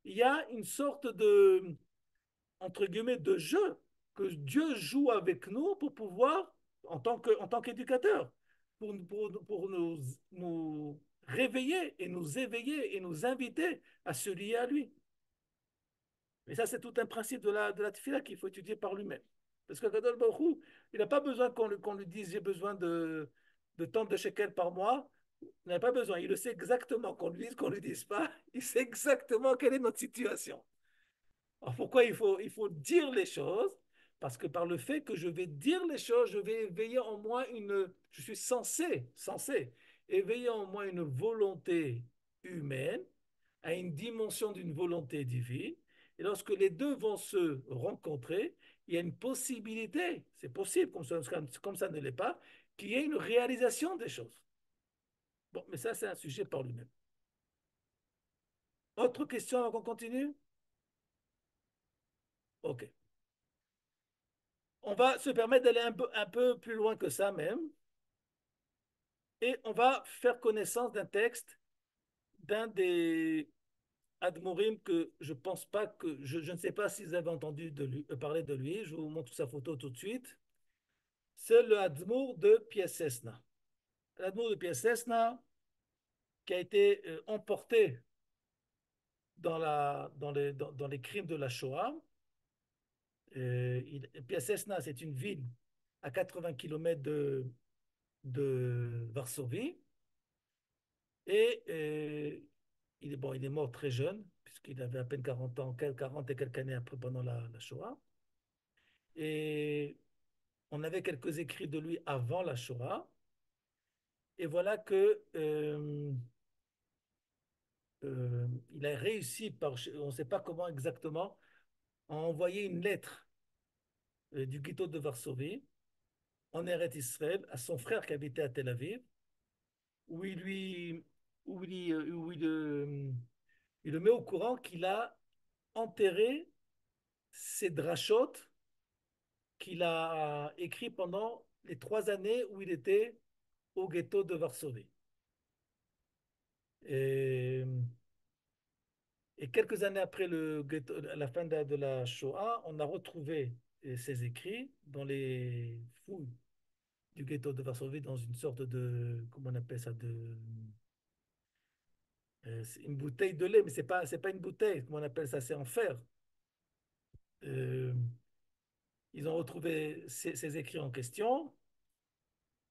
il y a une sorte de, entre guillemets, de jeu que Dieu joue avec nous pour pouvoir, en tant qu'éducateur, pour nous réveiller et nous éveiller et nous inviter à se lier à lui. Mais ça, c'est tout un principe de la tefila qu'il faut étudier par lui-même. Parce que Kadol Baruch il n'a pas besoin qu'on lui dise j'ai besoin de tant de shekels par mois. Il n'a pas besoin. Il le sait exactement. Qu'on ne lui dise pas, il sait exactement quelle est notre situation. Alors pourquoi il faut dire les choses? Parce que par le fait que je vais dire les choses, je vais éveiller en moi je suis censé éveiller en moi une volonté humaine à une dimension d'une volonté divine. Et lorsque les deux vont se rencontrer, il y a une possibilité, c'est possible, comme ça ne l'est pas, qu'il y ait une réalisation des choses. Bon, mais ça, c'est un sujet par lui-même. Autre question avant qu'on continue? Ok. On va se permettre d'aller un peu plus loin que ça même, et on va faire connaissance d'un texte d'un des Admorim que je pense pas que je ne sais pas si vous avez entendu parler de lui. Je vous montre sa photo tout de suite. C'est le Admour de Piaseczna. L'Admour de Piaseczna qui a été emporté dans les crimes de la Shoah. Piaseczna, c'est une ville à 80 km de Varsovie. Et il est mort très jeune, puisqu'il avait à peine 40 ans, 40 et quelques années après, pendant la Shoah. Et on avait quelques écrits de lui avant la Shoah. Et voilà que il a réussi, on ne sait pas comment exactement, à envoyer une lettre du ghetto de Varsovie en Eretz Israël à son frère qui habitait à Tel Aviv, où il lui, où il le met au courant qu'il a enterré ses drachotes qu'il a écrit pendant les 3 années où il était au ghetto de Varsovie. Et, et quelques années après la fin de la Shoah, on a retrouvé ses écrits dans les fouilles du ghetto de Varsovie, dans une sorte de, comment on appelle ça, c'est une bouteille de lait, mais c'est pas une bouteille, comment on appelle ça, c'est en fer. Euh, Ils ont retrouvé ces écrits en question.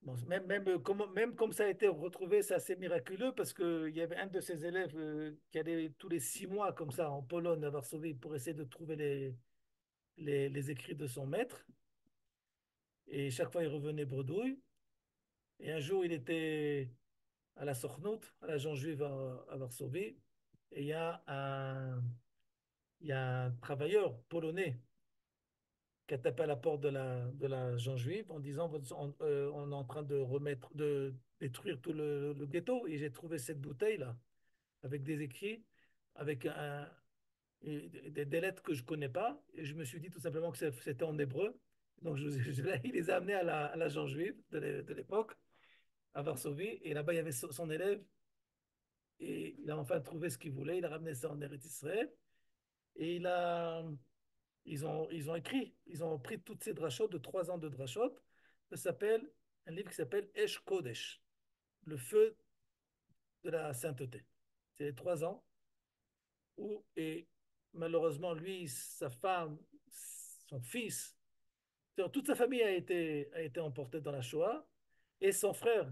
Bon, même comme ça a été retrouvé, c'est assez miraculeux parce qu'il y avait un de ses élèves qui allait tous les 6 mois comme ça en Pologne, à Varsovie, pour essayer de trouver les écrits de son maître. Et chaque fois, il revenait bredouille. Et un jour, il était à la Sornout, à la Jean juive à Varsovie. Et il y a un travailleur polonais qui a tapé à la porte de la Jean juive en disant on est en train de détruire tout le ghetto. Et j'ai trouvé cette bouteille-là avec des écrits, avec des lettres que je ne connais pas. Et je me suis dit tout simplement que c'était en hébreu. Donc il les a amenés à la Jean juive de l'époque, à Varsovie. Et là-bas, il y avait son élève. Et il a enfin trouvé ce qu'il voulait. Il a ramené ça en Eretz Israël. Et ils ont écrit, ils ont pris toutes ces drachotes de 3 ans de drachotes. Ça s'appelle un livre qui s'appelle Esh Kodesh, le feu de la sainteté. C'est les 3 ans et malheureusement, lui, sa femme, son fils, toute sa famille a été emportée dans la Shoah et son frère,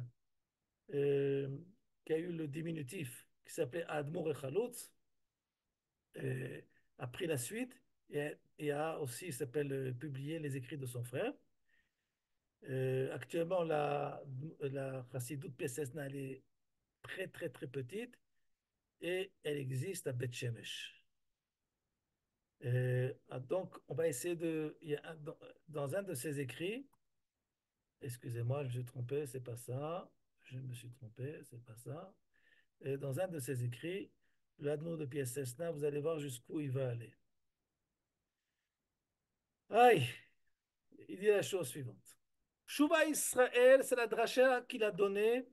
euh, qui a eu le diminutif, qui s'appelait Admour Echaloutz, euh, a pris la suite et a aussi publié les écrits de son frère. Actuellement, la Chassidoute Piaseczna, elle est très très très petite et elle existe à Beth Shemesh. Donc, on va essayer il y a dans un de ses écrits, excusez-moi, je me suis trompé, c'est pas ça. Je me suis trompé, c'est pas ça. Dans un de ses écrits, l'Admour de Piaseczna, vous allez voir jusqu'où il va aller. Aïe, il dit la chose suivante. Chouva Israël, c'est la dracha qu'il a donnée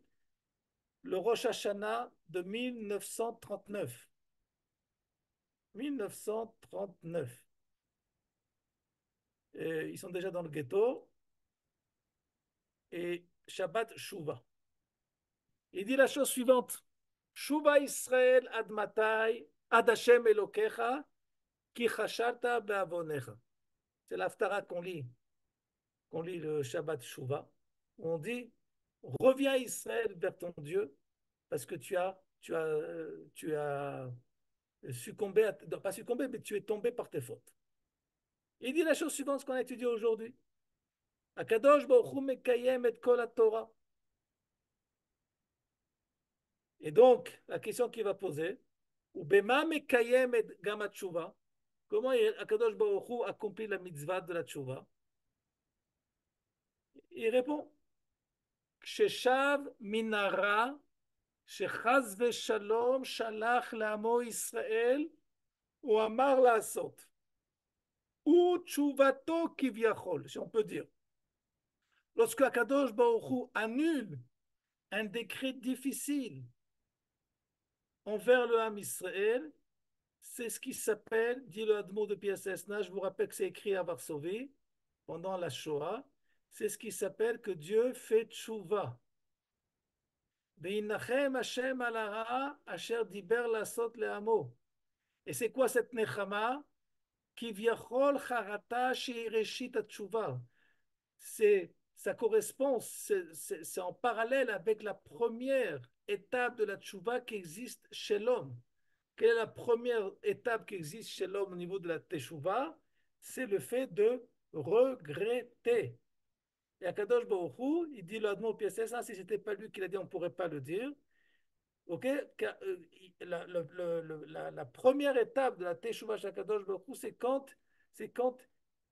le Rosh Hashanah de 1939. 1939. Ils sont déjà dans le ghetto. Et Shabbat Shuvah. Il dit la chose suivante. Shuvah Israël ad matai, ad Hashem Elokecha, ki chasharta be'avonecha. C'est l'Haftara qu'on lit le Shabbat Shuvah. On dit, reviens Israël vers ton Dieu, parce que tu as succombé, non, pas succombé, mais tu es tombé par tes fautes. Il dit la chose suivante, ce qu'on a étudié aujourd'hui. Akadosh Baruch Hu mekayem et kol Torah. Et donc, la question qu'il va poser, Ubema mekayem et gam tshuva. Comment Akadosh Baruch Hu accomplit la mitzvah de la tshuva? Il répond, Sheshav minara, shechaz veshalom shalach la'amo Israël, ou amar la'asot. ou tchouvato kivyachol, si on peut dire. Lorsque Akadosh Baruch Hu annule un décret difficile envers le Ham Israël, c'est ce qui s'appelle, dit le Admo de Piasesna, je vous rappelle que c'est écrit à Varsovie pendant la Shoah, c'est ce qui s'appelle que Dieu fait tchouva. Ve'inachem Hashem al hara asher diber lasot le'amo. Et c'est quoi cette nechama? Kivyachol charata sheireshit tchouva. Ça correspond, c'est en parallèle avec la première étape de la tchouva qui existe chez l'homme. Quelle est la première étape qui existe chez l'homme au niveau de la teshuva? C'est le fait de regretter. Et Akadosh Baruch Hu, il dit l'Admo PSS, ah, si c'était pas lui qui l'a dit, on ne pourrait pas le dire. Ok? La première étape de la teshuva chez Akadosh Baruch Hu, c'est quand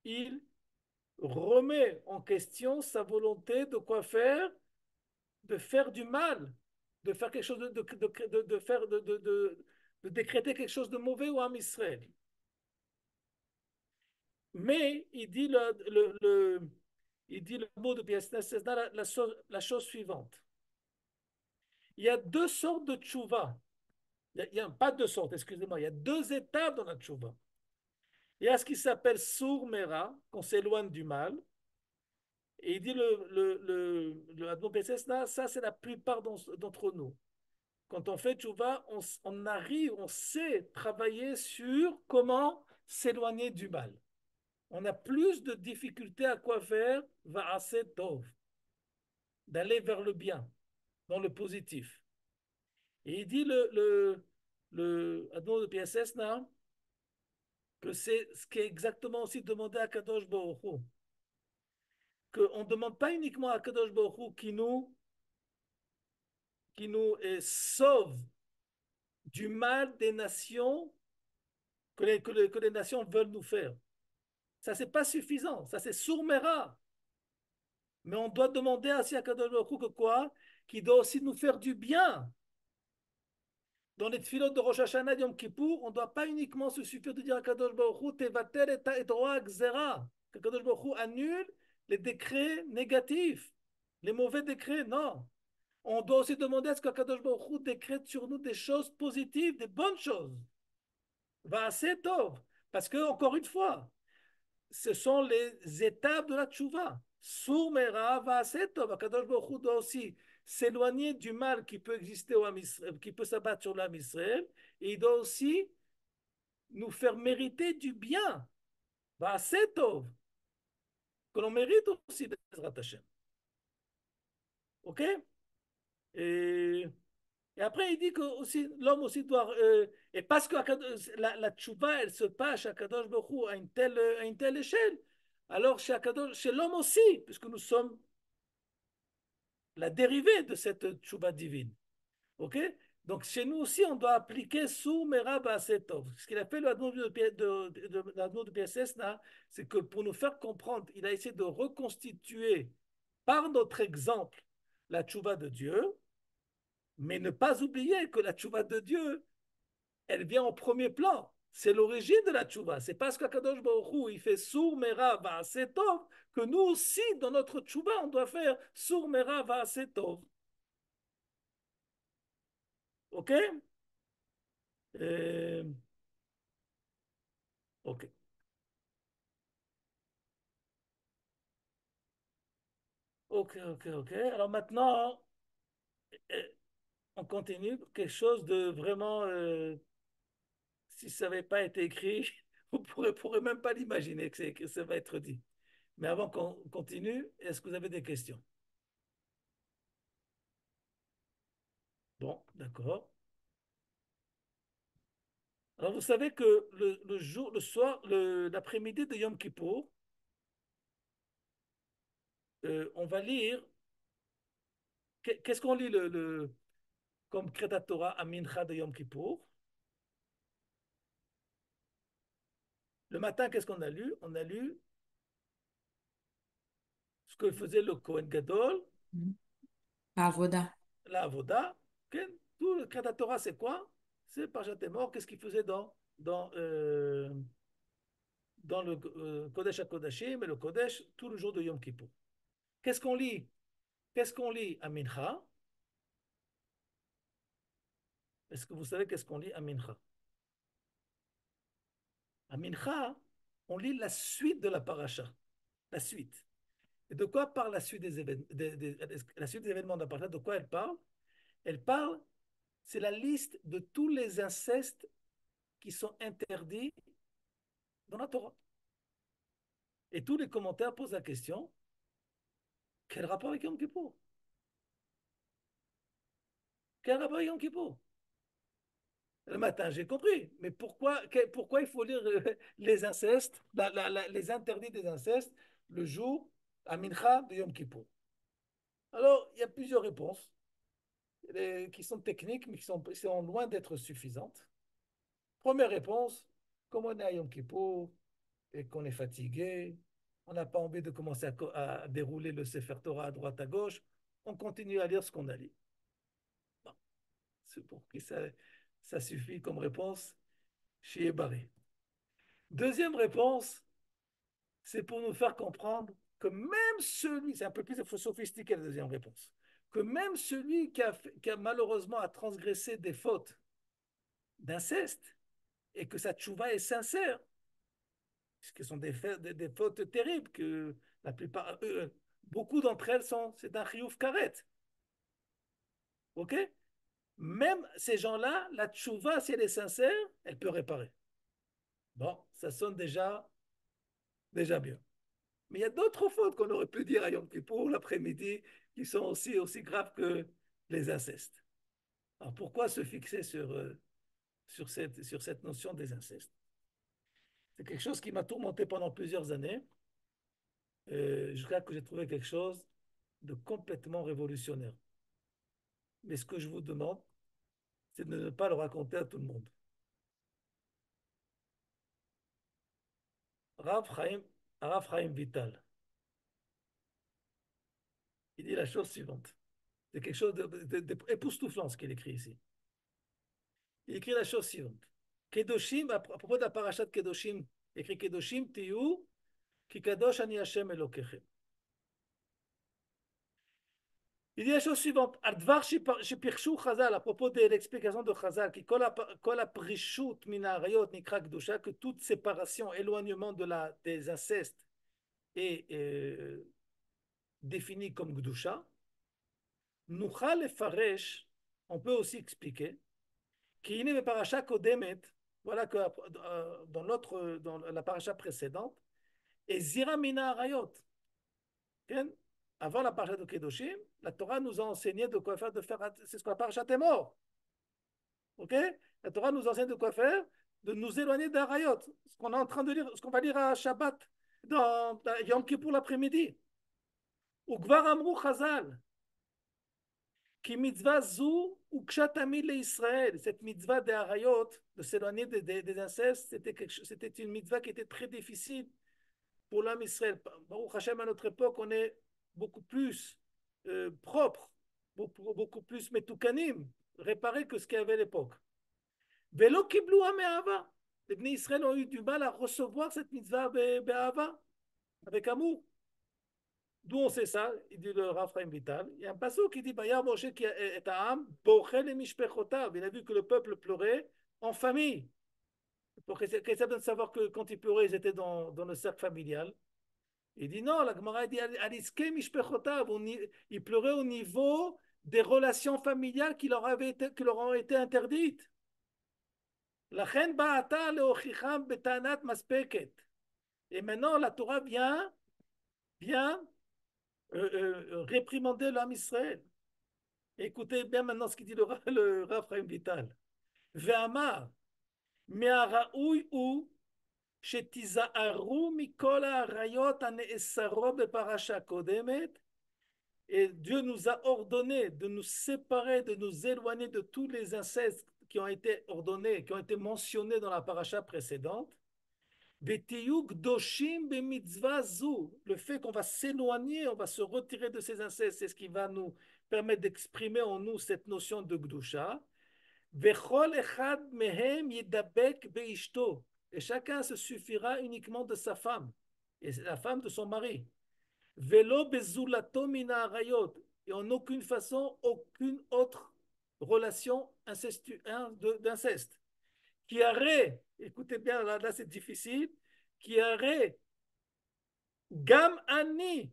il remet en question sa volonté de quoi faire? De faire du mal, de faire quelque chose de faire de décréter quelque chose de mauvais au Ham Israël. Mais il dit le mot de Piasna, c'est la chose suivante. Il y a deux sortes de tchouva. Il y a pas deux sortes, excusez-moi. Il y a deux étapes dans la tchouva. Il y a ce qui s'appelle sourmera, qu'on s'éloigne du mal. Et il dit le Admon Piasna, ça c'est la plupart d'entre nous. Quand on fait tchouva, on arrive, on sait travailler sur comment s'éloigner du mal. On a plus de difficultés à quoi faire, va assez tov, d'aller vers le bien, dans le positif. Et il dit le Adon de PSS là, que c'est ce qui est exactement aussi demandé à Kadosh Baruch Hu. Qu'on ne demande pas uniquement à Kadosh Baruch Hu qui nous sauve du mal des nations que les nations veulent nous faire. Ça, c'est pas suffisant. Ça, c'est sourmera. Mais on doit demander à Kadosh Baruch Hu que quoi? Qu'il doit aussi nous faire du bien. Dans les tefilot de Rosh Hashanah, Yom Kippour, on ne doit pas uniquement se suffire de dire à Kadosh Baruch Hu, Tevatel et Roa Gzera. Que Kadosh Baruch Hu annule les décrets négatifs, les mauvais décrets. Non. On doit aussi demander à ce que Kadosh Baruch Hu décrète sur nous des choses positives, des bonnes choses. Va assez tov. Parce que, encore une fois, ce sont les étapes de la tchouva. Sourmera va assez tov. Kadosh Baruch Hu doit aussi s'éloigner du mal qui peut exister qui peut s'abattre sur l'âme Israël, et il doit aussi nous faire mériter du bien. Va assez tov. Que l'on mérite aussi Bezrat Hashem. Ok? Et, et après, il dit que aussi, l'homme aussi doit. Et parce que la tchouva, elle se passe à Kadosh Baruch Hu à une telle échelle. Alors, chez l'homme aussi, puisque nous sommes la dérivée de cette tchouva divine. Ok? Donc, chez nous aussi, on doit appliquer sous Merab Asetov. Ce qu'il a fait l'Admo de PSS, c'est que pour nous faire comprendre, il a essayé de reconstituer par notre exemple la tchouva de Dieu, mais ne pas oublier que la tchouva de Dieu, elle vient en premier plan. C'est l'origine de la tchouva. C'est parce qu'Akadosh Baruch Hu, il fait sour mera va'asetov, que nous aussi, dans notre tchouva, on doit faire sour mera va'asetov. Ok? Euh, ok. Ok, ok, ok. Alors maintenant, euh, on continue. Quelque chose de vraiment, si ça n'avait pas été écrit, on pourrait même pas l'imaginer que ça va être dit. Mais avant qu'on continue, est-ce que vous avez des questions? Bon, d'accord. Alors vous savez que le jour, le soir, l'après-midi de Yom Kippour, on va lire. Qu'est-ce qu'on lit comme Kreta Torah à Mincha de Yom Kippour? Le matin, qu'est-ce qu'on a lu? On a lu ce que faisait le Kohen Gadol, Avoda. la Avoda. Ok. Tout le Kreta Torah, c'est quoi? C'est Parashat mort. Qu'est-ce qu'il faisait dans le Kodesh HaKodashim et le Kodesh tout le jour de Yom Kippour. Qu'est-ce qu'on lit? Qu'est-ce qu'on lit à Mincha? Est-ce que vous savez qu'est-ce qu'on lit à Mincha? À Mincha, on lit la suite de la paracha. La suite. Et de quoi parle la suite des événements, la suite des événements de la paracha? De quoi elle parle? Elle parle, c'est la liste de tous les incestes qui sont interdits dans la Torah. Et tous les commentaires posent la question, quel rapport avec Yom Kippour? Quel rapport avec Yom Kippour? Le matin, j'ai compris. Mais pourquoi il faut lire les incestes, les interdits des incestes, le jour à Mincha de Yom Kippour? Alors, il y a plusieurs réponses qui sont techniques, mais qui sont loin d'être suffisantes. Première réponse, comme on est à Yom Kippour et qu'on est fatigué, on n'a pas envie de commencer à dérouler le Sefer Torah à droite à gauche, on continue à lire ce qu'on a lu. Bon, c'est pour qui ça suffit comme réponse chez Barré. Deuxième réponse, c'est pour nous faire comprendre que même celui, c'est un peu plus sophistiqué la deuxième réponse, que même celui qui a malheureusement à transgresser des fautes d'inceste et que sa tchouva est sincère, ce sont des fautes terribles que la plupart, beaucoup d'entre elles c'est un chiouf karet. Ok? Même ces gens-là, la tchouva, si elle est sincère, elle peut réparer. Bon, ça sonne déjà bien. Mais il y a d'autres fautes qu'on aurait pu dire à Yom Kippour l'après-midi qui sont aussi graves que les incestes. Alors pourquoi se fixer sur cette notion des incestes? C'est quelque chose qui m'a tourmenté pendant plusieurs années, jusqu'à que j'ai trouvé quelque chose de complètement révolutionnaire. Mais ce que je vous demande, c'est de ne pas le raconter à tout le monde. Rav Chaim, Rav Chaim Vital, il dit la chose suivante. C'est quelque chose d'époustouflant ce qu'il écrit ici. Il écrit la chose suivante. Kedoshim, à propos de la parashat Kedoshim, il écrit Kedoshim tiyu, ki kadosh ani Hashem Elokechem. Il dit la chose suivante. Advar shipirshu Chazal, à propos de l'explication de Chazal, qui kol aprishut min ha'arayot nikra kedusha, que toute séparation, éloignement des incestes est définie comme kedusha. Nuchal lefaresh, on peut aussi expliquer, qui est parasha kodemet, voilà que dans la paracha précédente, et zira mina arayot. Avant la paracha de Kedoshim, la Torah nous a enseigné de quoi faire, c'est ce qu'on appelle parashat mort. Ok? La Torah nous enseigne de quoi faire, de nous éloigner d'arayot, ce qu'on est en train de lire, ce qu'on va lire à Shabbat, dans Yom Kippour l'après-midi. Ou Gvar Amrou Chazal, qui mitzvah zou ou kshatami le Israël. Cette mitzvah des harayot, de s'éloigner des incestes, c'était une mitzvah qui était très difficile pour l'homme Israël. Baruch Hashem, à notre époque, on est beaucoup plus propre, beaucoup plus metoukanim, réparé que ce qu'il y avait à l'époque. Velo kiblou ame'ava. Les Bnei Israël ont eu du mal à recevoir cette mitzvah be'ava, avec amour. D'où on sait ça? Il dit le Rav Chaim Vital. Il y a un passage qui dit Bayar Moshe qui est à Am, Bochel et Mishpechotav. Il a vu que le peuple pleurait en famille. Pour qu'il ait de savoir que quand ils pleuraient, ils étaient dans le cercle familial. Il dit non, la Gemara dit Aliske Mishpechotav. Ils pleuraient au niveau des relations familiales qui leur ont été interdites. Lachen ba'ata leochicham betanat maspeket. Et maintenant, la Torah vient réprimander l'homme Israël. Écoutez bien maintenant ce qu'il dit le Rav Chaim Vital. Ve'amar, me'araoui ou שתיזהרו מכל העריות הנאסרות בפרשה קודמת, et Dieu nous a ordonné de nous séparer, de nous éloigner de tous les incestes qui ont été ordonnés, qui ont été mentionnés dans la paracha précédente. Le fait qu'on va s'éloigner, on va se retirer de ces incestes, c'est ce qui va nous permettre d'exprimer en nous cette notion de Gdusha. et chacun se suffira uniquement de sa femme, et la femme de son mari. Velo bezulato mina arayot, et en aucune façon, aucune autre relation d'inceste. Qui aurait, écoutez bien, là c'est difficile, qui aurait gam ani,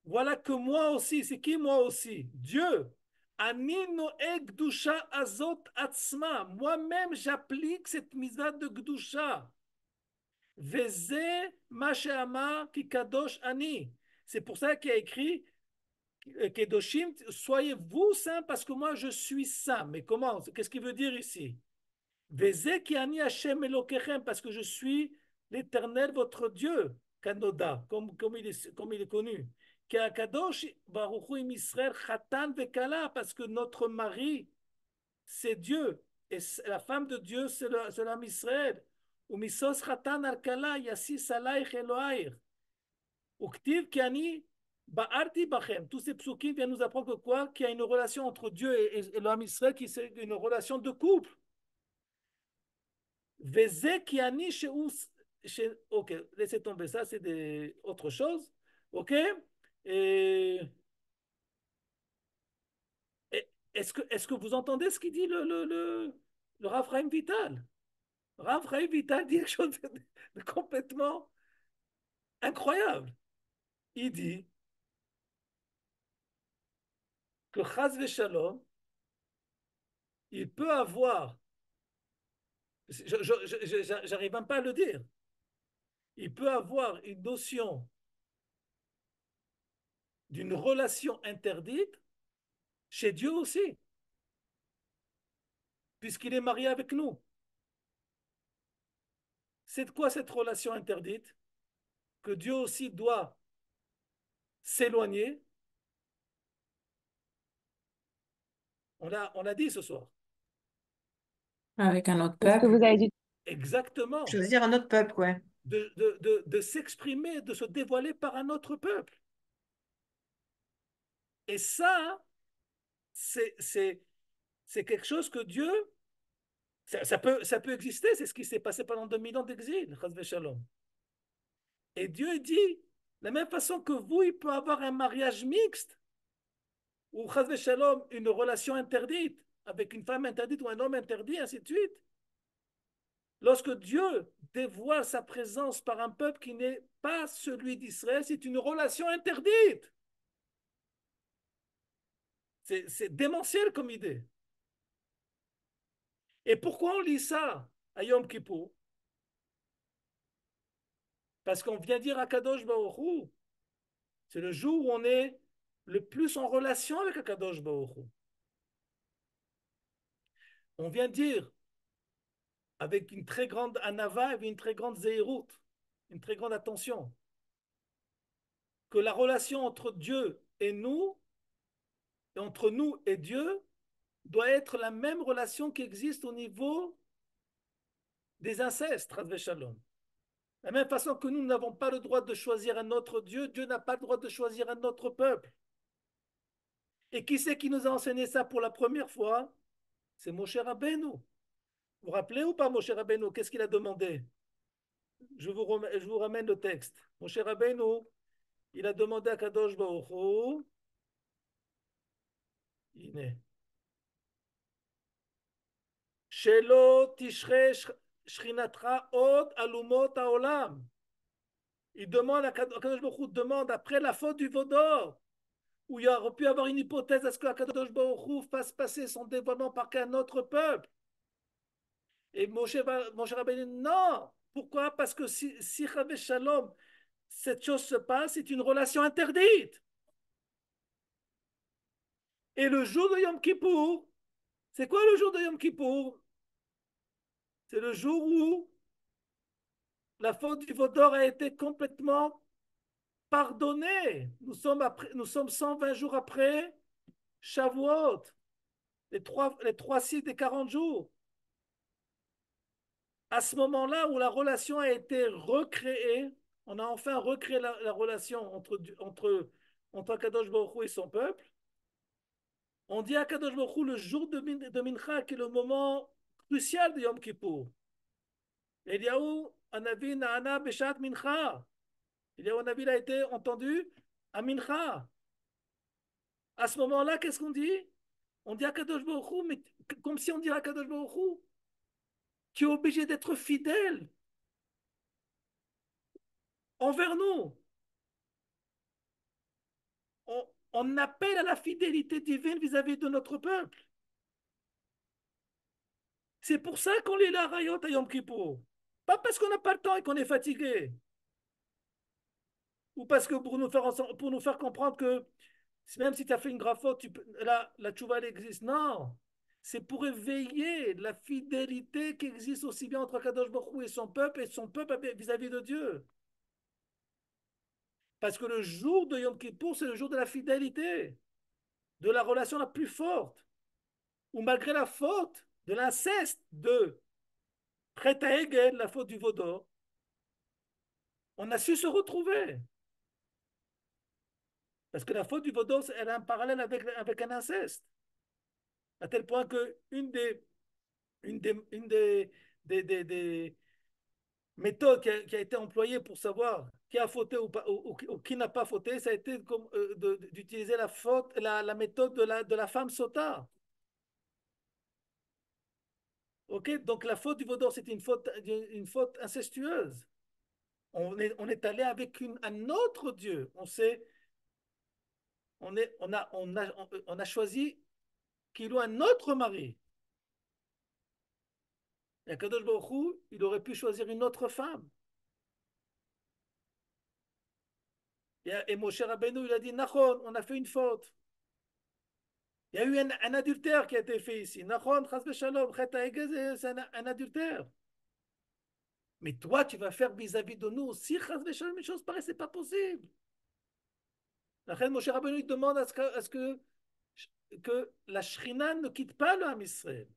voilà que moi aussi, c'est qui moi aussi? Dieu. Ani noeg gdusha azot atzma. Moi-même, j'applique cette mitzvah de gdusha. Veze ma she'amar ki kadosh ani. C'est pour ça qu'il y a écrit Kedoshim, soyez-vous saints parce que moi je suis saint. Mais comment? Qu'est-ce qu'il veut dire ici? Veze ki ani Hashem Elokechem, parce que je suis l'Éternel, votre Dieu, Kanoda, comme il est connu. Kadosh Baruch Hu im Israël Chatan vekala, parce que notre mari, c'est Dieu, et la femme de Dieu, c'est l'homme Israël. Umisos Chatan al kala yassis alaych Eloair. Uktiv ki ani ba'arti bachem. Tous ces psukim viennent nous apprendre que quoi? Qu'il y a une relation entre Dieu et l'homme Israël, qui c'est une relation de couple. Ok, laissez tomber ça, c'est autre chose. Ok? Et, est-ce que vous entendez ce qu'il dit le Rav Chaim Vital? Rav Chaim Vital dit quelque chose de complètement incroyable. Il dit que Chaz Veshalom, il peut avoir, j'arrive même pas à le dire, il peut avoir une notion d'une relation interdite chez Dieu aussi, puisqu'il est marié avec nous. C'est quoi cette relation interdite? Que Dieu aussi doit s'éloigner. On l'a dit ce soir. Avec un autre C'est ce que peuple. vous avez dit. Exactement. Choisir un autre peuple, ouais. De s'exprimer, de se dévoiler par un autre peuple. Et ça, c'est quelque chose que Dieu, ça peut exister, c'est ce qui s'est passé pendant 2000 ans d'exil, Chas v'Shalom. Et Dieu dit, de la même façon que vous, il peut avoir un mariage mixte, ou Chas v'Shalom, une relation interdite, avec une femme interdite ou un homme interdit, ainsi de suite. Lorsque Dieu dévoile sa présence par un peuple qui n'est pas celui d'Israël, c'est une relation interdite. C'est démentiel comme idée. Et pourquoi on lit ça à Yom Kippour? Parce qu'on vient dire à Kadosh Baruch Hu, c'est le jour où on est le plus en relation avec Kadosh Baruch Hu. On vient dire avec une très grande anava et une très grande zérout, une très grande attention, que la relation entre Dieu et nous, et entre nous et Dieu, doit être la même relation qui existe au niveau des incestes, Radvé Shalom. De la même façon que nous n'avons pas le droit de choisir un autre Dieu, Dieu n'a pas le droit de choisir un autre peuple. Et qui c'est qui nous a enseigné ça pour la première fois? C'est Moshe Rabbeinu. Vous vous rappelez ou pas Moshe Rabbeinu? Qu'est-ce qu'il a demandé? Je vous ramène le texte. Moshe Rabbeinu, il a demandé à Kadosh Baruch Hu, il est Shelo tishre shrinatra od alumot haolam. Il demande à Kadosh Baruch Hu, demande après la faute du Vaudor, où il y aurait pu avoir une hypothèse à ce que Kadosh Baruch Hu fasse passer son dévoilement par un autre peuple. Et Moshe Rabbeinu, non. Pourquoi? Parce que si Chas Shalom, cette chose se passe, c'est une relation interdite. Et le jour de Yom Kippour, c'est quoi le jour de Yom Kippour? C'est le jour où la faute du Vaudor a été complètement pardonnée. Nous sommes 120 jours après Shavuot, les trois cycles des 40 jours. À ce moment-là où la relation a été recréée, on a enfin recréé la relation entre Kadosh Baruch Hu et son peuple. On dit à Kadosh Baruch Hu le jour de Mincha, qui est le moment crucial de Yom Kippour. Eliyahu, Hanavi, Nahana, Beshat, Mincha. Eliyahu, Hanavi, a été entendu à Mincha. À ce moment-là, qu'est-ce qu'on dit? On dit à Kadosh Baruch Hu, mais comme si on dirait à Kadosh Baruch Hu, tu es obligé d'être fidèle envers nous. On appelle à la fidélité divine vis-à-vis de notre peuple. C'est pour ça qu'on lit la Rayot à Yom Kippour. Pas parce qu'on n'a pas le temps et qu'on est fatigué. Ou parce que pour nous faire comprendre que même si tu as fait une grave faute, la tchouva elle existe. Non. C'est pour éveiller la fidélité qui existe aussi bien entre Kadosh Baruch Hu et son peuple vis-à-vis de Dieu. Parce que le jour de Yom Kippour, c'est le jour de la fidélité, de la relation la plus forte. Où malgré la faute de l'inceste de Chet Hegel, la faute du Vaudor, on a su se retrouver. Parce que la faute du Vaudor, elle a un parallèle avec un inceste. À tel point que une des méthodes qui a été employée pour savoir qui a fauté ou qui n'a pas fauté, ça a été d'utiliser la méthode de la femme sota. Ok, donc la faute du Vaudor, c'était une faute incestueuse. On est allé avec un autre Dieu. On a choisi qu'il ait un autre mari. Et Kadosh Baruch Hu, il aurait pu choisir une autre femme. Et Moshe Rabbeinu, il a dit, Nachon, on a fait une faute. Il y a eu un adultère qui a été fait ici. Nachon, chas v'shalom, chet ha'egez, c'est un adultère. Mais toi, tu vas faire vis-à-vis de nous aussi, chas v'shalom, une chose pareille, c'est pas possible. La reine Moshe Rabbeinu, il demande que la Shrina ne quitte pas le Ham Israël.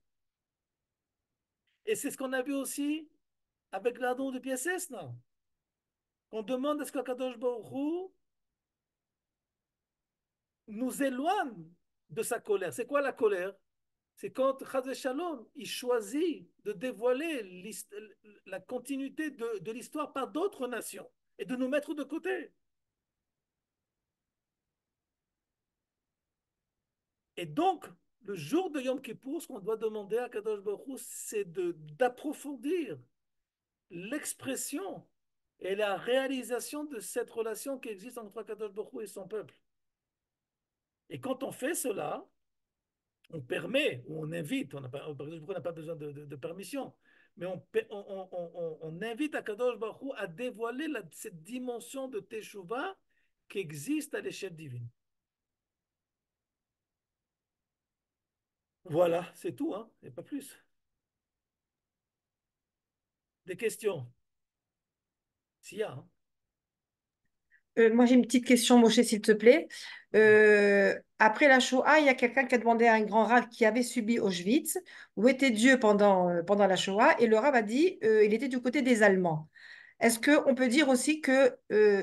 Et c'est ce qu'on a vu aussi avec l'ardon de Pièces, non? On demande à ce que Kadosh Baruch Hu nous éloigne de sa colère. C'est quoi la colère? C'est quand Chazé Shalom, il choisit de dévoiler la continuité de l'histoire par d'autres nations et de nous mettre de côté. Et donc, le jour de Yom Kippour, ce qu'on doit demander à Kadosh Baruch Hu, c'est d'approfondir l'expression et la réalisation de cette relation qui existe entre Kadosh Baruch Hu et son peuple. Et quand on fait cela, on permet ou on invite, on n'a pas besoin de permission, mais on invite à Kadosh Baruch Hu à dévoiler cette dimension de Teshuvah qui existe à l'échelle divine. Voilà, c'est tout, hein, et pas plus. Des questions? S'il y a, hein. Moi, j'ai une petite question, Moshe, s'il te plaît. Après la Shoah, il y a quelqu'un qui a demandé à un grand rave qui avait subi Auschwitz où était Dieu pendant la Shoah, et le rave a dit il était du côté des Allemands. Est-ce qu'on peut dire aussi que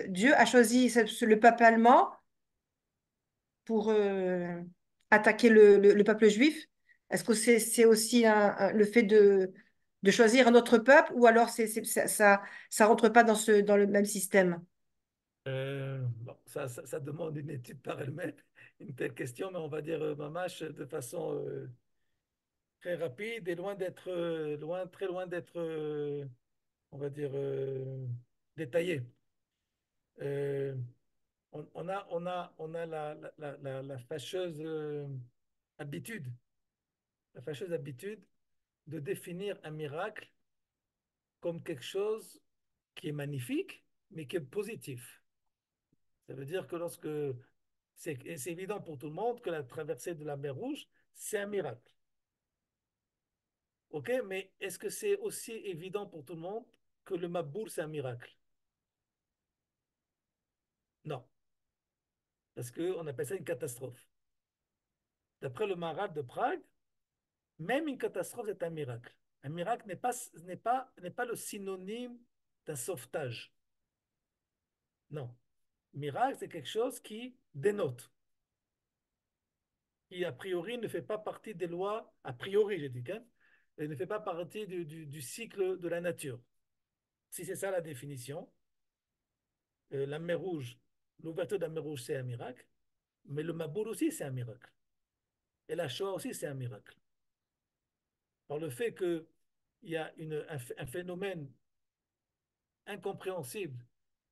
Dieu a choisi le peuple allemand pour attaquer le peuple juif? Est-ce que c'est aussi le fait de choisir un autre peuple, ou alors ça rentre pas dans le même système? Bon, ça demande une étude par elle-même, une telle question, mais on va dire mamache de façon très rapide et très loin d'être, on va dire, détaillé. Euh, on a la fâcheuse habitude, la fâcheuse habitude de définir un miracle comme quelque chose qui est magnifique, mais qui est positif. Ça veut dire que c'est évident pour tout le monde que la traversée de la mer Rouge, c'est un miracle. OK, mais est-ce que c'est aussi évident pour tout le monde que le Maboul, c'est un miracle? Non, parce qu'on appelle ça une catastrophe. D'après le Maharal de Prague, même une catastrophe est un miracle. Un miracle n'est pas le synonyme d'un sauvetage. Non. Miracle, c'est quelque chose qui dénote, qui a priori ne fait pas partie des lois, a priori, j'ai dit, hein, et ne fait pas partie du cycle de la nature. si c'est ça la définition, la mer Rouge, l'ouverture de la mer Rouge, c'est un miracle, mais le Maboul aussi, c'est un miracle. Et la Shoah aussi, c'est un miracle. Par le fait qu'il y a un phénomène incompréhensible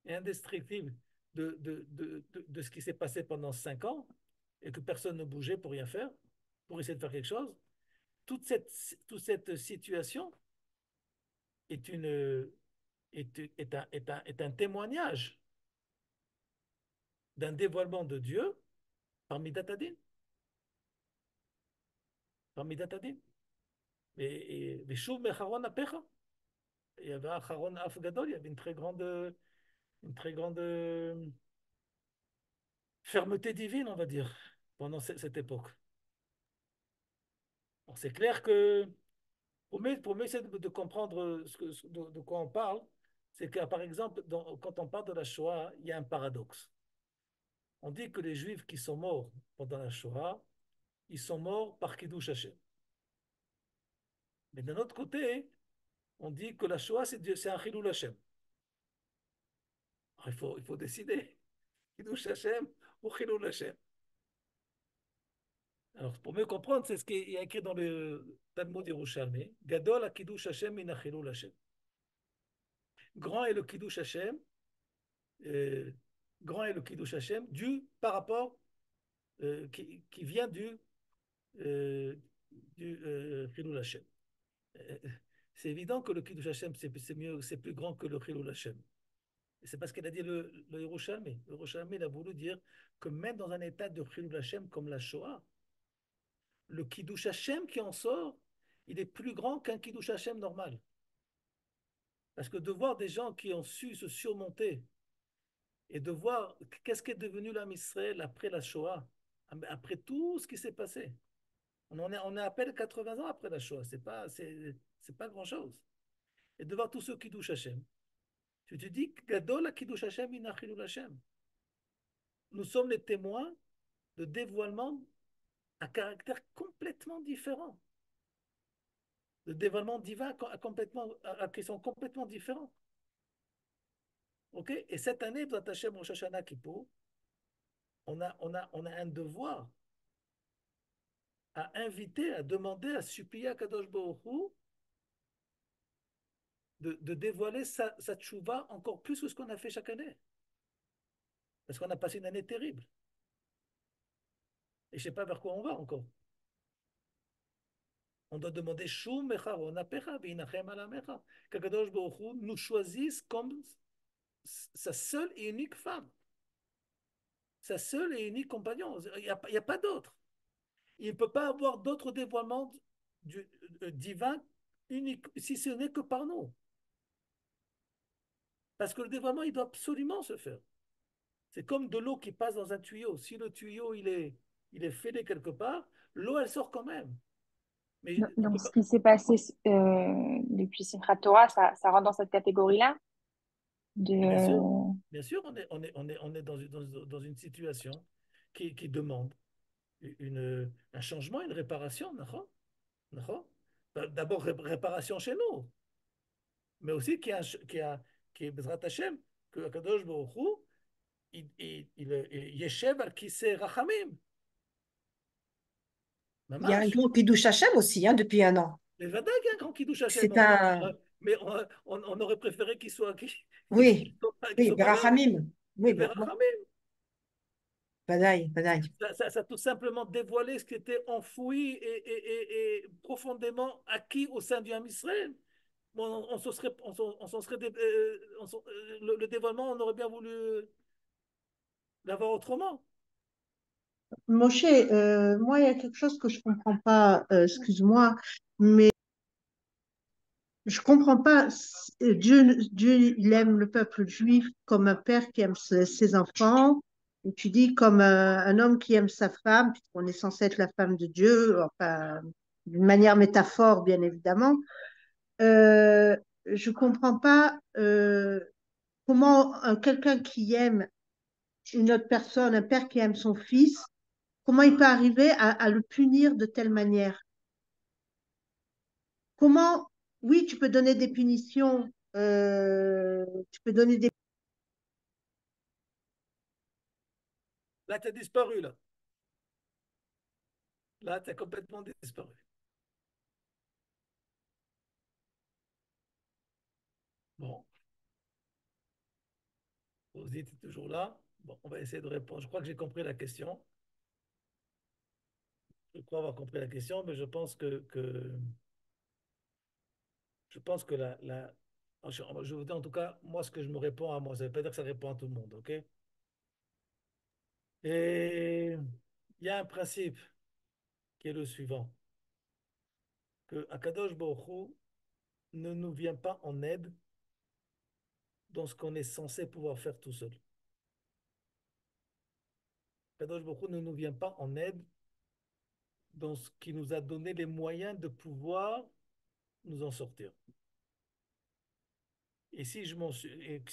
et indescriptible de ce qui s'est passé pendant 5 ans et que personne ne bougeait pour rien faire, pour essayer de faire quelque chose, toute cette situation est, une, est un témoignage d'un dévoilement de Dieu parmi Datadin. Parmi Datadin. Et Shuv Mecharon Apecha. Il y avait Acharon Af Gadol, il y avait une très grande fermeté divine, on va dire, pendant cette époque. Alors, c'est clair que pour mieux essayer de comprendre de quoi on parle, c'est que, par exemple, quand on parle de la Shoah, il y a un paradoxe. On dit que les Juifs qui sont morts pendant la Shoah, ils sont morts par Kiddush Hashem. Mais d'un autre côté, on dit que la Shoah, c'est un Chilul Hashem. Alors, il faut décider. Kiddush Hashem ou Chilul Hashem. Alors, pour mieux comprendre, c'est ce qui est écrit dans le Talmud Yerushalmi. Gadol Kiddush Hashem min Chilul Hashem. Grand est le Kiddush Hashem, euh, grand est le Kiddush Hashem, dû par rapport, qui vient du Chilul Hashem. Euh, C'est évident que le Kiddush Hashem, c'est mieux, c'est plus grand que le Chilul Hashem. Et c'est parce qu'il a dit le Yerushalmi. Le Yerushalmi, il a voulu dire que même dans un état de Chilul Hashem comme la Shoah, le Kiddush Hashem qui en sort, il est plus grand qu'un Kiddush Hashem normal. Parce que de voir des gens qui ont su se surmonter et de voir qu'est-ce qu'est devenu l'âme Israël après la Shoah, après tout ce qui s'est passé. On est à peine 80 ans après la Shoah, c'est pas grand-chose. Et de voir tous ceux qui Kiddush Hashem. Tu te dis, Gadol Kiddush Hashem ina Chilul Hashem. Nous sommes les témoins de dévoilements à caractère complètement différent. De dévoilements divins qui sont complètement différents. Ok. Et cette année, dans Hashem Rosh Hashanah Kippour, on a un devoir à inviter, à demander, à supplier à Kadosh Baruch Hu de dévoiler sa tchouva encore plus que ce qu'on a fait chaque année. Parce qu'on a passé une année terrible. Et je ne sais pas vers quoi on va encore. On doit demander Shum Mecharon Apecha V'inachem Alamecha. Qu'Akadosh Baruch Hu nous choisisse comme sa seule et unique femme. Sa seule et unique compagnon. Il n'y a pas d'autre. Il ne peut pas avoir d'autre dévoilement divin unique, si ce n'est que par nous. Parce que le dévoilement, il doit absolument se faire. C'est comme de l'eau qui passe dans un tuyau. Si le tuyau, il est fêlé quelque part, l'eau, elle sort quand même. Mais tu Donc, peux ce pas. qui s'est passé depuis Simchat Torah, ça rentre dans cette catégorie-là Bien sûr, de... bien sûr, on est dans une situation qui demande un changement, une réparation. D'accord. D'accord. D'abord, réparation chez nous, mais aussi qui est Bezrat Hashem, que Kadosh Baruch Hu, il Yeshev al Kisei Rachamim. Il y a un Mamash. grand Kiddush Hashem aussi, hein, depuis un an. Mais Vada, il y a un grand Kiddush Hashem, C'est un... mais on aurait préféré Oui, qu'il oui, soit pas là. Berachamim. Oui, Et bien, bon, Berachamim. badaï, badaï. Ça a tout simplement dévoilé ce qui était enfoui et profondément acquis au sein du Ham Israël. Bon, le dévoilement, on aurait bien voulu l'avoir autrement. Moshe, moi, il y a quelque chose que je comprends pas, excuse-moi, mais je comprends pas. Dieu, il aime le peuple juif comme un père qui aime ses enfants, et tu dis comme un homme qui aime sa femme, puisqu'on est censé être la femme de Dieu, enfin, d'une manière métaphore, bien évidemment. Euh, je comprends pas comment quelqu'un qui aime une autre personne, un père qui aime son fils, comment il peut arriver à le punir de telle manière? Comment, oui, tu peux donner des punitions Tu peux donner des... Là, tu as disparu, là. Là, tu as complètement disparu. Bon, vous êtes toujours là. Bon, on va essayer de répondre. Je crois que j'ai compris la question. Je crois avoir compris la question, mais je pense que je vous dis en tout cas, moi, ce que je me réponds à moi, ça ne veut pas dire que ça répond à tout le monde, ok? Et il y a un principe qui est le suivant, que Akadosh Baruch Hu ne nous vient pas en aide dans ce qu'on est censé pouvoir faire tout seul. Akadosh Baruch Hu ne nous vient pas en aide dans ce qui nous a donné les moyens de pouvoir nous en sortir. Et si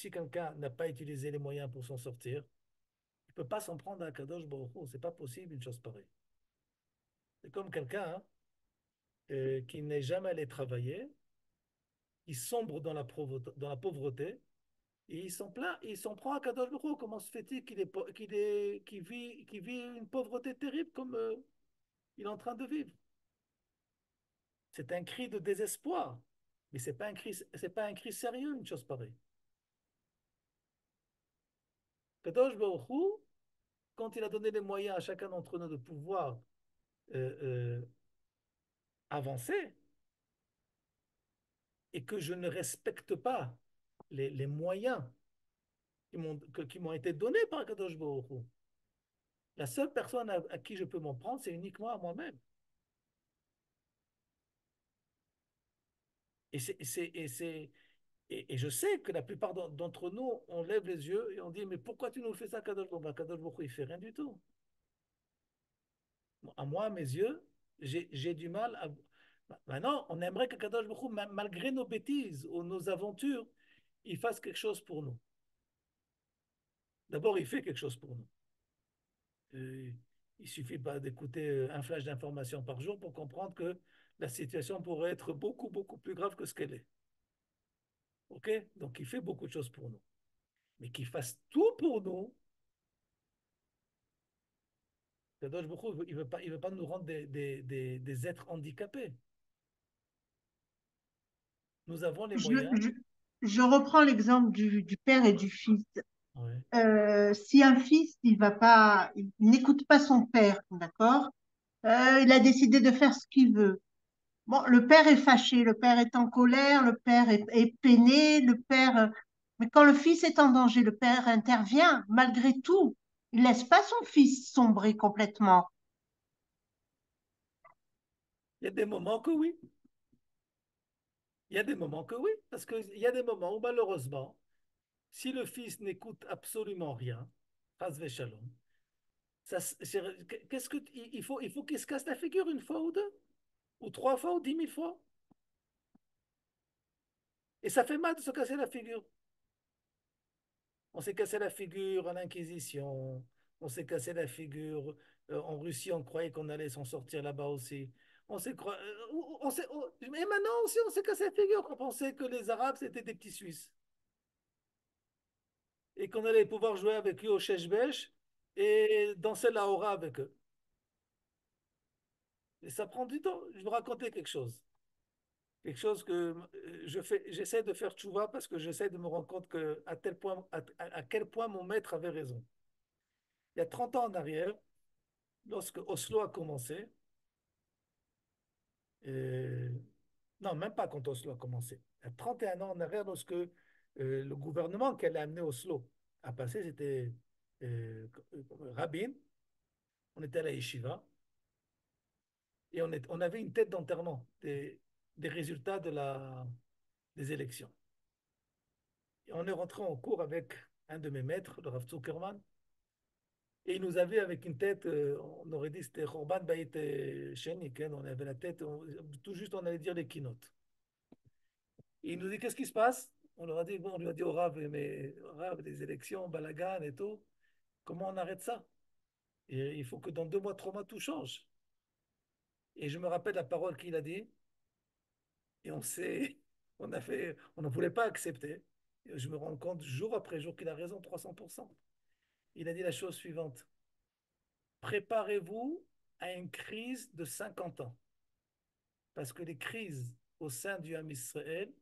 quelqu'un n'a pas utilisé les moyens pour s'en sortir, il ne peut pas s'en prendre à Kadosh Baruch Hu. C'est pas possible une chose pareille. C'est comme quelqu'un qui n'est jamais allé travailler, qui sombre dans la pauvreté, et il s'en prend à Kadosh Baruch Hu. Comment se fait-il qu'il vit une pauvreté terrible comme il est en train de vivre? C'est un cri de désespoir, mais c'est pas un cri sérieux, une chose pareille. Kadosh Baruch Hu, quand il a donné les moyens à chacun d'entre nous de pouvoir euh, euh, avancer, et que je ne respecte pas les moyens qui m'ont été donnés par Kadosh Baruch Hu, la seule personne à qui je peux m'en prendre, c'est uniquement à moi-même. Et, c'est, et, c'est, et je sais que la plupart d'entre nous, on lève les yeux et on dit, mais pourquoi tu nous fais ça, Kadosh Baruch Hu? Kadosh Baruch Hu, il fait rien du tout. À moi, à mes yeux, j'ai du mal à... Maintenant, on aimerait que Kadosh Baruch Hu, malgré nos bêtises ou nos aventures, il fasse quelque chose pour nous. D'abord, il fait quelque chose pour nous. Il suffit pas d'écouter un flash d'information par jour pour comprendre que la situation pourrait être beaucoup, beaucoup plus grave que ce qu'elle est. OK? Donc, il fait beaucoup de choses pour nous. Mais qu'il fasse tout pour nous, Kadosh Baruch Hu, il veut pas nous rendre des êtres handicapés. Nous avons les Je, moyens. je, je reprends l'exemple du père et du fils. Ouais. Si un fils, il n'écoute pas son père, d'accord? Il a décidé de faire ce qu'il veut. Bon, le père est fâché, le père est en colère, le père est peiné, mais quand le fils est en danger, le père intervient malgré tout. Il laisse pas son fils sombrer complètement. Il y a des moments que oui. Il y a des moments que oui. Parce qu'il y a des moments où, malheureusement, si le fils n'écoute absolument rien, Chas v'shalom, qu'est-ce que, il faut qu'il se casse la figure une fois ou deux, ou trois fois, ou 10 000 fois. Et ça fait mal de se casser la figure. On s'est cassé la figure à l'Inquisition, on s'est cassé la figure en Russie, on croyait qu'on allait s'en sortir là-bas aussi. Et maintenant aussi, on s'est cassé la figure, on pensait que les Arabes, c'était des petits Suisses. Et qu'on allait pouvoir jouer avec eux au Cheshbesh et danser la hora avec eux. Et ça prend du temps. Je vais vous raconter quelque chose. Quelque chose que j'essaie de faire tchouva parce que j'essaie de me rendre compte à quel point mon maître avait raison. Il y a 30 ans en arrière, lorsque Oslo a commencé, euh, non, même pas quand Oslo a commencé, il y a 31 ans en arrière, lorsque le gouvernement qui allait amener Oslo a passé, c'était Rabin, on était à la Yeshiva, et on avait une tête d'enterrement des résultats des élections. Et on est rentré en cours avec un de mes maîtres, le Rav Zuckerman, et il nous avait avec une tête, on aurait dit c'était Khorban Bayit Shenik, hein, on avait la tête, tout juste on allait dire les keynotes. Et il nous dit qu'est-ce qui se passe? On leur a dit, bon, on lui a dit au Rav, mais Rav, les élections, Balagan et tout, comment on arrête ça? Et il faut que dans 2 mois, 3 mois, tout change. Et je me rappelle la parole qu'il a dit, et on s'est On ne voulait pas accepter. Et je me rends compte jour après jour qu'il a raison 300%. Il a dit la chose suivante. Préparez-vous à une crise de 50 ans. Parce que les crises au sein du Ham Israël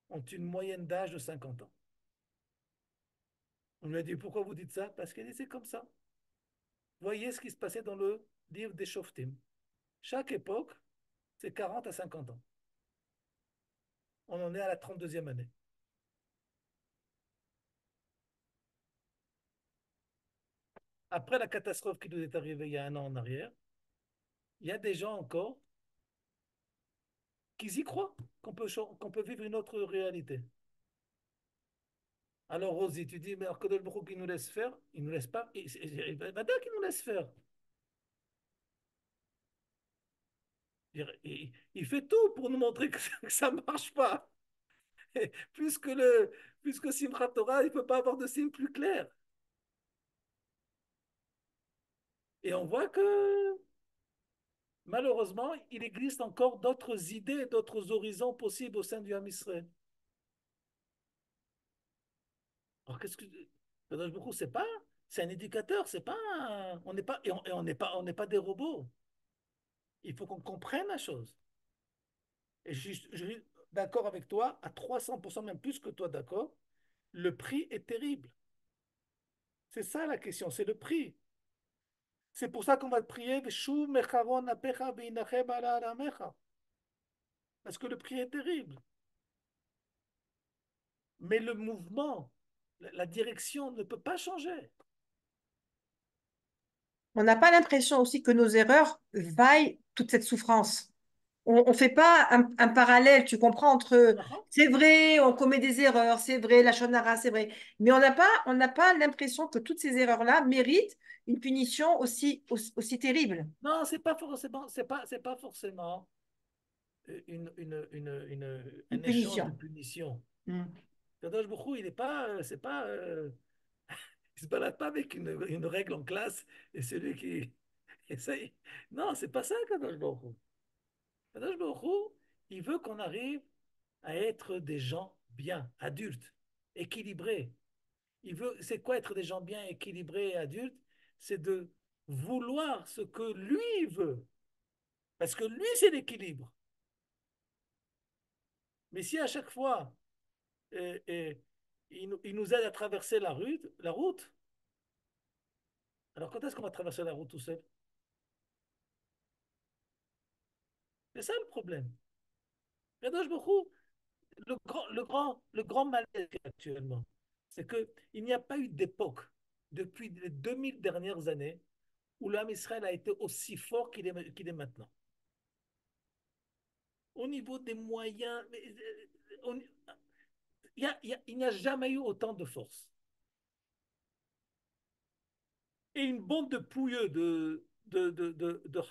ont une moyenne d'âge de 50 ans. On lui a dit, pourquoi vous dites ça? Parce qu'il dit, c'est comme ça. Voyez ce qui se passait dans le livre des Shoftim. Chaque époque, c'est 40 à 50 ans. On en est à la 32e année. Après la catastrophe qui nous est arrivée il y a un an en arrière, il y a des gens encore qui y croient qu'on peut vivre une autre réalité. Alors, Rosie, tu dis, mais alors Kadosh Baruch Hu, il nous laisse faire, il nous laisse pas, il va dire qu'il nous laisse faire. Il fait tout pour nous montrer que ça ne marche pas. Et puisque Simchat Torah, il ne peut pas avoir de signe plus clair. Et on voit que malheureusement, il existe encore d'autres idées, d'autres horizons possibles au sein du Ham Israël. Alors qu'est-ce que Kadosh Baruch Hu, c'est un indicateur, c'est pas on n'est pas et on n'est pas des robots. Il faut qu'on comprenne la chose. Et je suis d'accord avec toi à 300%, même plus que toi, d'accord. Le prix est terrible. C'est ça la question, c'est le prix. C'est pour ça qu'on va prier Veshu mecharon apecha v'inachem ala aramecha. Parce que le prix est terrible. Mais le mouvement, la direction ne peut pas changer. On n'a pas l'impression aussi que nos erreurs vaillent toute cette souffrance. On ne fait pas un parallèle, tu comprends, entre c'est vrai, on commet des erreurs, c'est vrai, la shonara, c'est vrai, mais on n'a pas l'impression que toutes ces erreurs-là méritent une punition aussi terrible. Non, c'est pas forcément Une un échange de punition. punition. Mm. Kadosh Baruch Hu, il est pas, c'est pas, il se balade pas avec une règle en classe et celui qui essaye. Non, c'est pas ça, Kadosh Baruch Hu. Kadosh Baruch Hu, il veut qu'on arrive à être des gens bien, adultes, équilibrés. C'est quoi être des gens bien équilibrés et adultes? C'est de vouloir ce que lui veut. Parce que lui, c'est l'équilibre. Mais si à chaque fois, il nous aide à traverser la route, alors quand est-ce qu'on va traverser la route tout seul? C'est ça le problème. Kadosh Baruch Hu, le grand malaise actuellement, c'est qu'il n'y a pas eu d'époque depuis les 2000 dernières années où l'âme Israël a été aussi fort qu'il est maintenant. Au niveau des moyens, il n'y a jamais eu autant de force. Et une bande de pouilleux de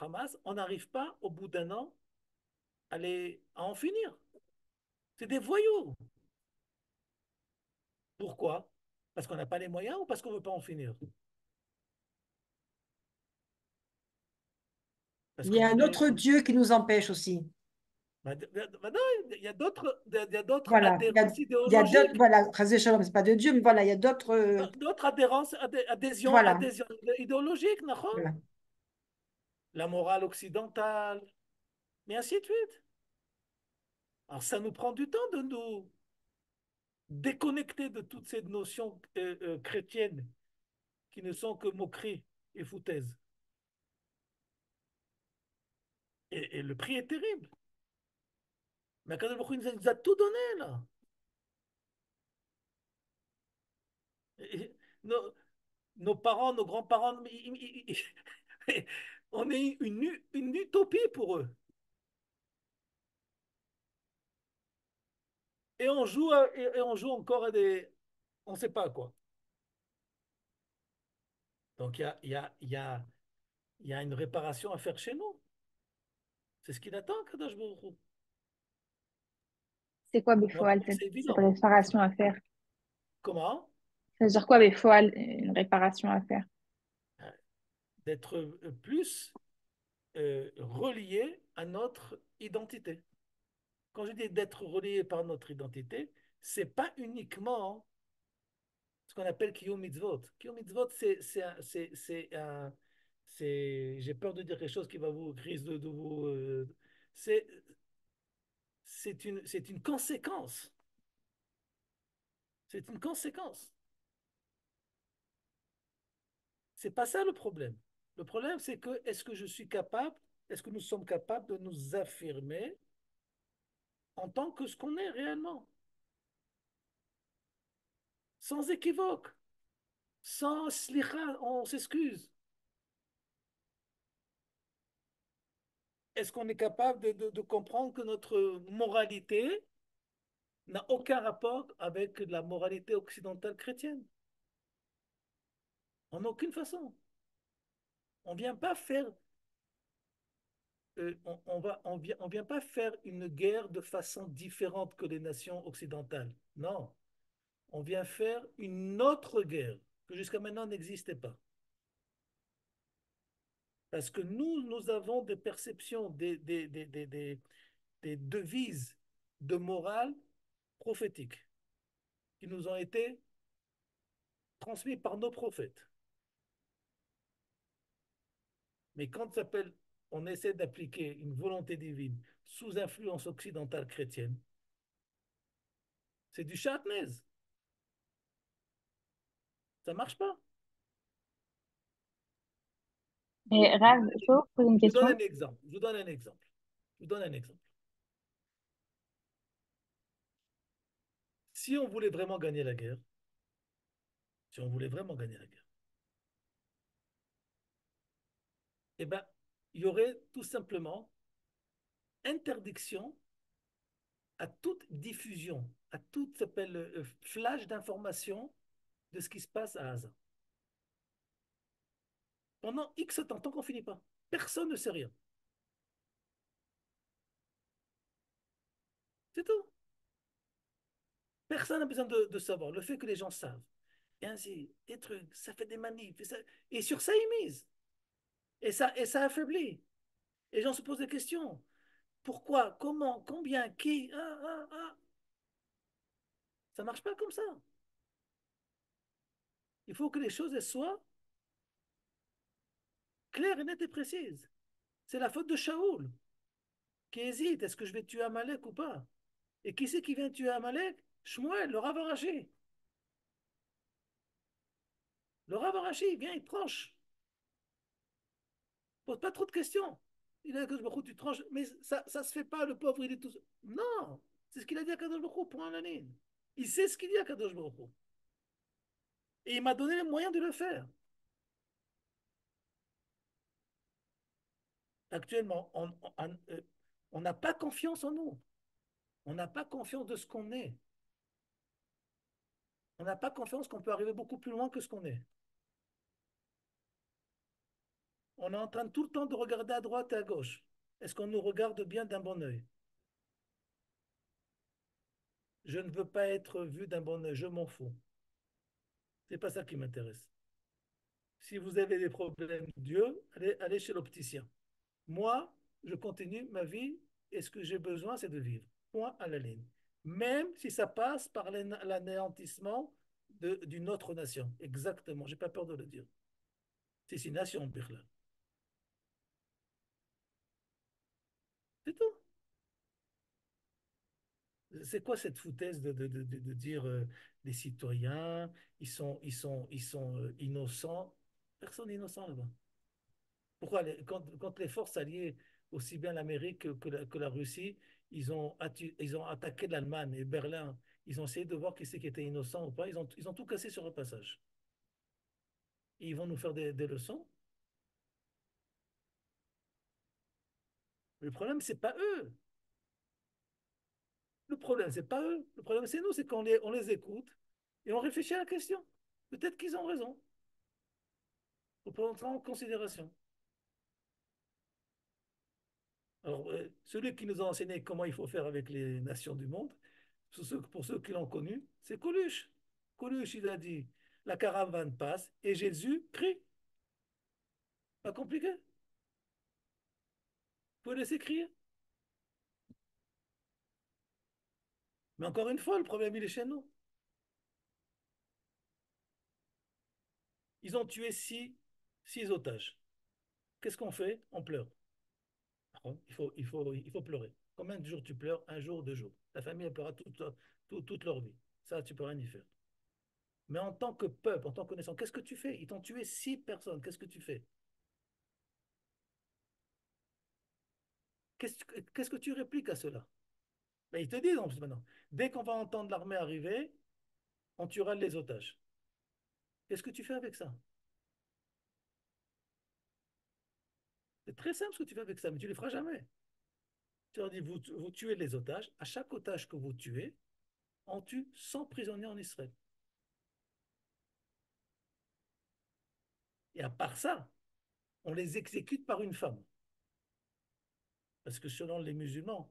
Hamas, on n'arrive pas, au bout d'un an, à en finir. C'est des voyous. Pourquoi? Parce qu'on n'a pas les moyens ou parce qu'on ne veut pas en finir? Parce Il y qu'on a un voudrait. autre Dieu qui nous empêche aussi. Non, il y a d'autres Voilà, adhérences il y a d'autres, idéologiques, voilà, Chas v'Shalom, c'est pas de Dieu, mais voilà, il y a d'autres, d'autres voilà, adhésions idéologiques, voilà. la morale occidentale, mais ainsi de suite. Alors ça nous prend du temps de nous déconnecter de toutes ces notions chrétiennes qui ne sont que moqueries et foutaises. Et le prix est terrible. Mais Akadosh Baruch Hu nous a tout donné là. Et nos parents, nos grands-parents, on est une utopie pour eux. Et on joue encore à des. On ne sait pas quoi. Donc il y a une réparation à faire chez nous. C'est ce qu'il attend, Kadosh Baruch Hu. C'est quoi Donc Béfoal, c'est cette évident. réparation à faire? Comment? Ça veut dire quoi Béfoal, une réparation à faire? D'être plus relié à notre identité. Quand je dis d'être relié par notre identité, c'est pas uniquement ce qu'on appelle Kiyum Mitzvot. Kiyum Mitzvot, j'ai peur de dire quelque chose qui va vous risque de vous, c'est c'est une conséquence. C'est une conséquence. C'est pas ça le problème. Le problème, c'est que est-ce que je suis capable, est-ce que nous sommes capables de nous affirmer en tant que ce qu'on est réellement, sans équivoque, sans slicha, on s'excuse. Est-ce qu'on est capable de comprendre que notre moralité n'a aucun rapport avec la moralité occidentale chrétienne? En aucune façon. On vient pas faire, on vient pas faire une guerre de façon différente que les nations occidentales. Non, on vient faire une autre guerre que jusqu'à maintenant n'existait pas. Parce que nous avons des perceptions, des devises de morale prophétiques qui nous ont été transmises par nos prophètes. Mais quand on essaie d'appliquer une volonté divine sous influence occidentale chrétienne, c'est du chatnez. Ça ne marche pas. Mais Rav, je peux vous poser une Je vous donne question? un exemple. Je vous donne un exemple. Je vous donne un exemple. Si on voulait vraiment gagner la guerre, si on voulait vraiment gagner la guerre, eh ben, il y aurait tout simplement interdiction à toute diffusion, à tout s'appelle flash d'information de ce qui se passe à Gaza. Pendant X temps, tant qu'on finit pas. Personne ne sait rien. C'est tout. Personne n'a besoin de savoir. Le fait que les gens savent. Et ainsi, des trucs, ça fait des manifs. Et sur ça, ils misent. Et ça affaiblit. Et les gens se posent des questions. Pourquoi? Comment? Combien? Qui? Ah, ah, ah. Ça ne marche pas comme ça. Il faut que les choses soient claires et nettes et précises. C'est la faute de Shaoul qui hésite. Est-ce que je vais tuer Amalek ou pas? Et qui c'est qui vient tuer Amalek? Shmuel, le Rav Arashi. Le Rav Arashi, il vient, il tranche. Pose pas trop de questions. Il a dit que tu tranches, mais ça se fait pas, le pauvre, il est tout seul. Non, c'est ce qu'il a dit à Kadosh Baruch point la ligne. Il sait ce qu'il dit à Kadosh Baruch. Et il m'a donné les moyens de le faire. Actuellement, on n'a pas confiance en nous. On n'a pas confiance de ce qu'on est. On n'a pas confiance qu'on peut arriver beaucoup plus loin que ce qu'on est. On est en train tout le temps de regarder à droite et à gauche. Est-ce qu'on nous regarde bien d'un bon œil? Je ne veux pas être vu d'un bon œil, je m'en fous. C'est pas ça qui m'intéresse. Si vous avez des problèmes Dieu, allez chez l'opticien. Moi, je continue ma vie et ce que j'ai besoin, c'est de vivre. Point à la ligne. Même si ça passe par l'anéantissement d'une autre nation. Exactement, j'ai pas peur de le dire. C'est une nation, Birla. C'est tout. C'est quoi cette foutaise de dire les citoyens, ils sont innocents? Personne n'est innocent là-bas. Pourquoi quand les forces alliées, aussi bien l'Amérique que la Russie, ils ont attaqué l'Allemagne et Berlin, ils ont essayé de voir qui c'est qui était innocent ou pas, ils ont tout cassé sur le passage. Et ils vont nous faire des leçons. Le problème, c'est pas eux. Le problème, c'est pas eux. Le problème, c'est nous, c'est qu'on les écoute et on réfléchit à la question. Peut-être qu'ils ont raison. Il faut prendre ça en considération. Alors, celui qui nous a enseigné comment il faut faire avec les nations du monde, pour ceux qui l'ont connu, c'est Coluche. Coluche, il a dit, la caravane passe et Jésus crie. Pas compliqué. Vous pouvez laisser crier. Mais encore une fois, le problème, il est chez nous. Ils ont tué six otages. Qu'est-ce qu'on fait? On pleure. Il faut pleurer. Combien de jours tu pleures? Un jour, 2 jours. Ta famille, elle pleura toute leur vie. Ça, tu peux rien y faire. Mais en tant que peuple, en tant que nation, qu'est-ce que tu fais? Ils t'ont tué 6 personnes. Qu'est-ce que tu fais? Qu'est-ce que tu répliques à cela? Ben, ils te disent en plus maintenant. Dès qu'on va entendre l'armée arriver, on tuera les otages. Qu'est-ce que tu fais avec ça? C'est très simple ce que tu fais avec ça, mais tu ne le feras jamais. Tu leur dis, vous tuez les otages. À chaque otage que vous tuez, on tue 100 prisonniers en Israël. Et à part ça, on les exécute par une femme. Parce que selon les musulmans,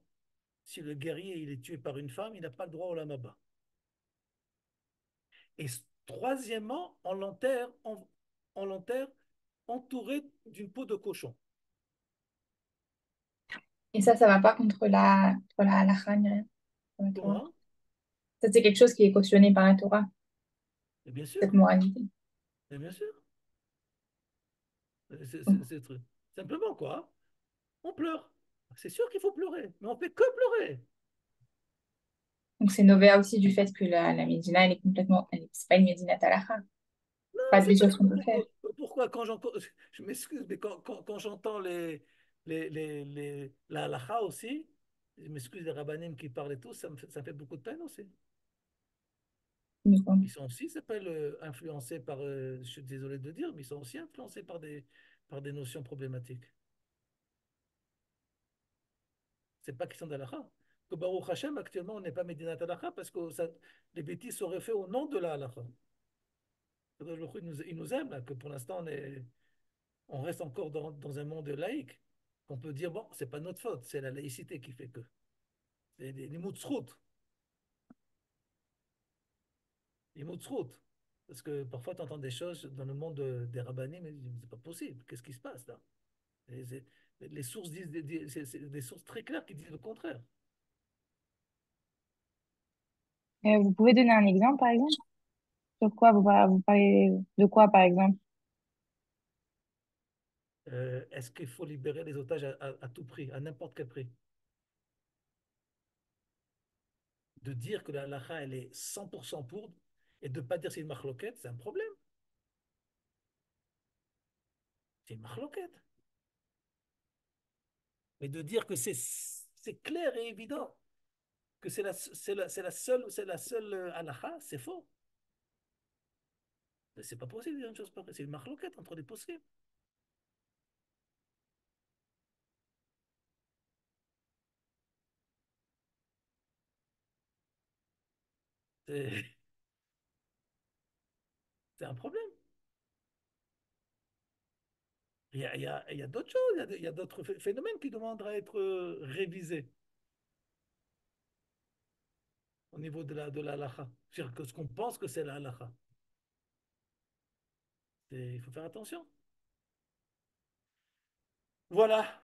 si le guerrier il est tué par une femme, il n'a pas le droit au lamaba. Et troisièmement, on l'enterre entouré d'une peau de cochon. Et ça va pas contre la halakha ni rien, pour la Torah. Comment? Ça, c'est quelque chose qui est cautionné par la Torah, Et bien sûr, cette moralité. et bien sûr. Donc, C'est truc. Simplement quoi? On pleure. C'est sûr qu'il faut pleurer, mais on fait que pleurer. donc c'est nové aussi du fait que la Médina, elle est complètement, c'est pas une Médina halakha. Non, Pas de c'est pas. choses qu'on peut faire. Pourquoi quand j'entends. Je m'excuse, mais quand j'entends la halakha aussi, je m'excuse les rabbinim qui parlent et tout, ça me fait beaucoup de peine aussi. Donc, Ils sont aussi, s'appellent, influencés par, je suis désolé de dire, mais ils sont aussi influencés par des notions problématiques. C'est pas question d'halakha. Que Baruch Hashem, actuellement, on n'est pas Médinat halakha parce que les bêtises seraient faites au nom de la halakha. Il nous aime, là, que pour l'instant, on reste encore dans un monde laïque. On peut dire, bon, c'est pas notre faute, c'est la laïcité qui fait que. C'est les mots de zrout. Les mots de zrout. Parce que parfois, tu entends des choses dans le monde des rabbinim, mais c'est pas possible. Qu'est-ce qui se passe là? Et les sources disent c'est des sources très claires qui disent le contraire. vous pouvez donner un exemple, par exemple? Sur quoi vous parlez de quoi, par exemple? Est-ce qu'il faut libérer les otages à tout prix, à n'importe quel prix? De dire que la halakha, elle est 100% pour et de ne pas dire c'est une marloquette, c'est un problème. C'est une marloquette. Mais de dire que c'est clair et évident que c'est la seule halakha, c'est faux. C'est pas possible de dire une chose pareille. C'est une marloquette entre les possibles. C'est c'est un problème. Il y a d'autres choses, il y a d'autres phénomènes qui demandent à être révisés au niveau de la halakha. C'est-à-dire que ce qu'on pense que c'est la halakha. Il faut faire attention. Voilà.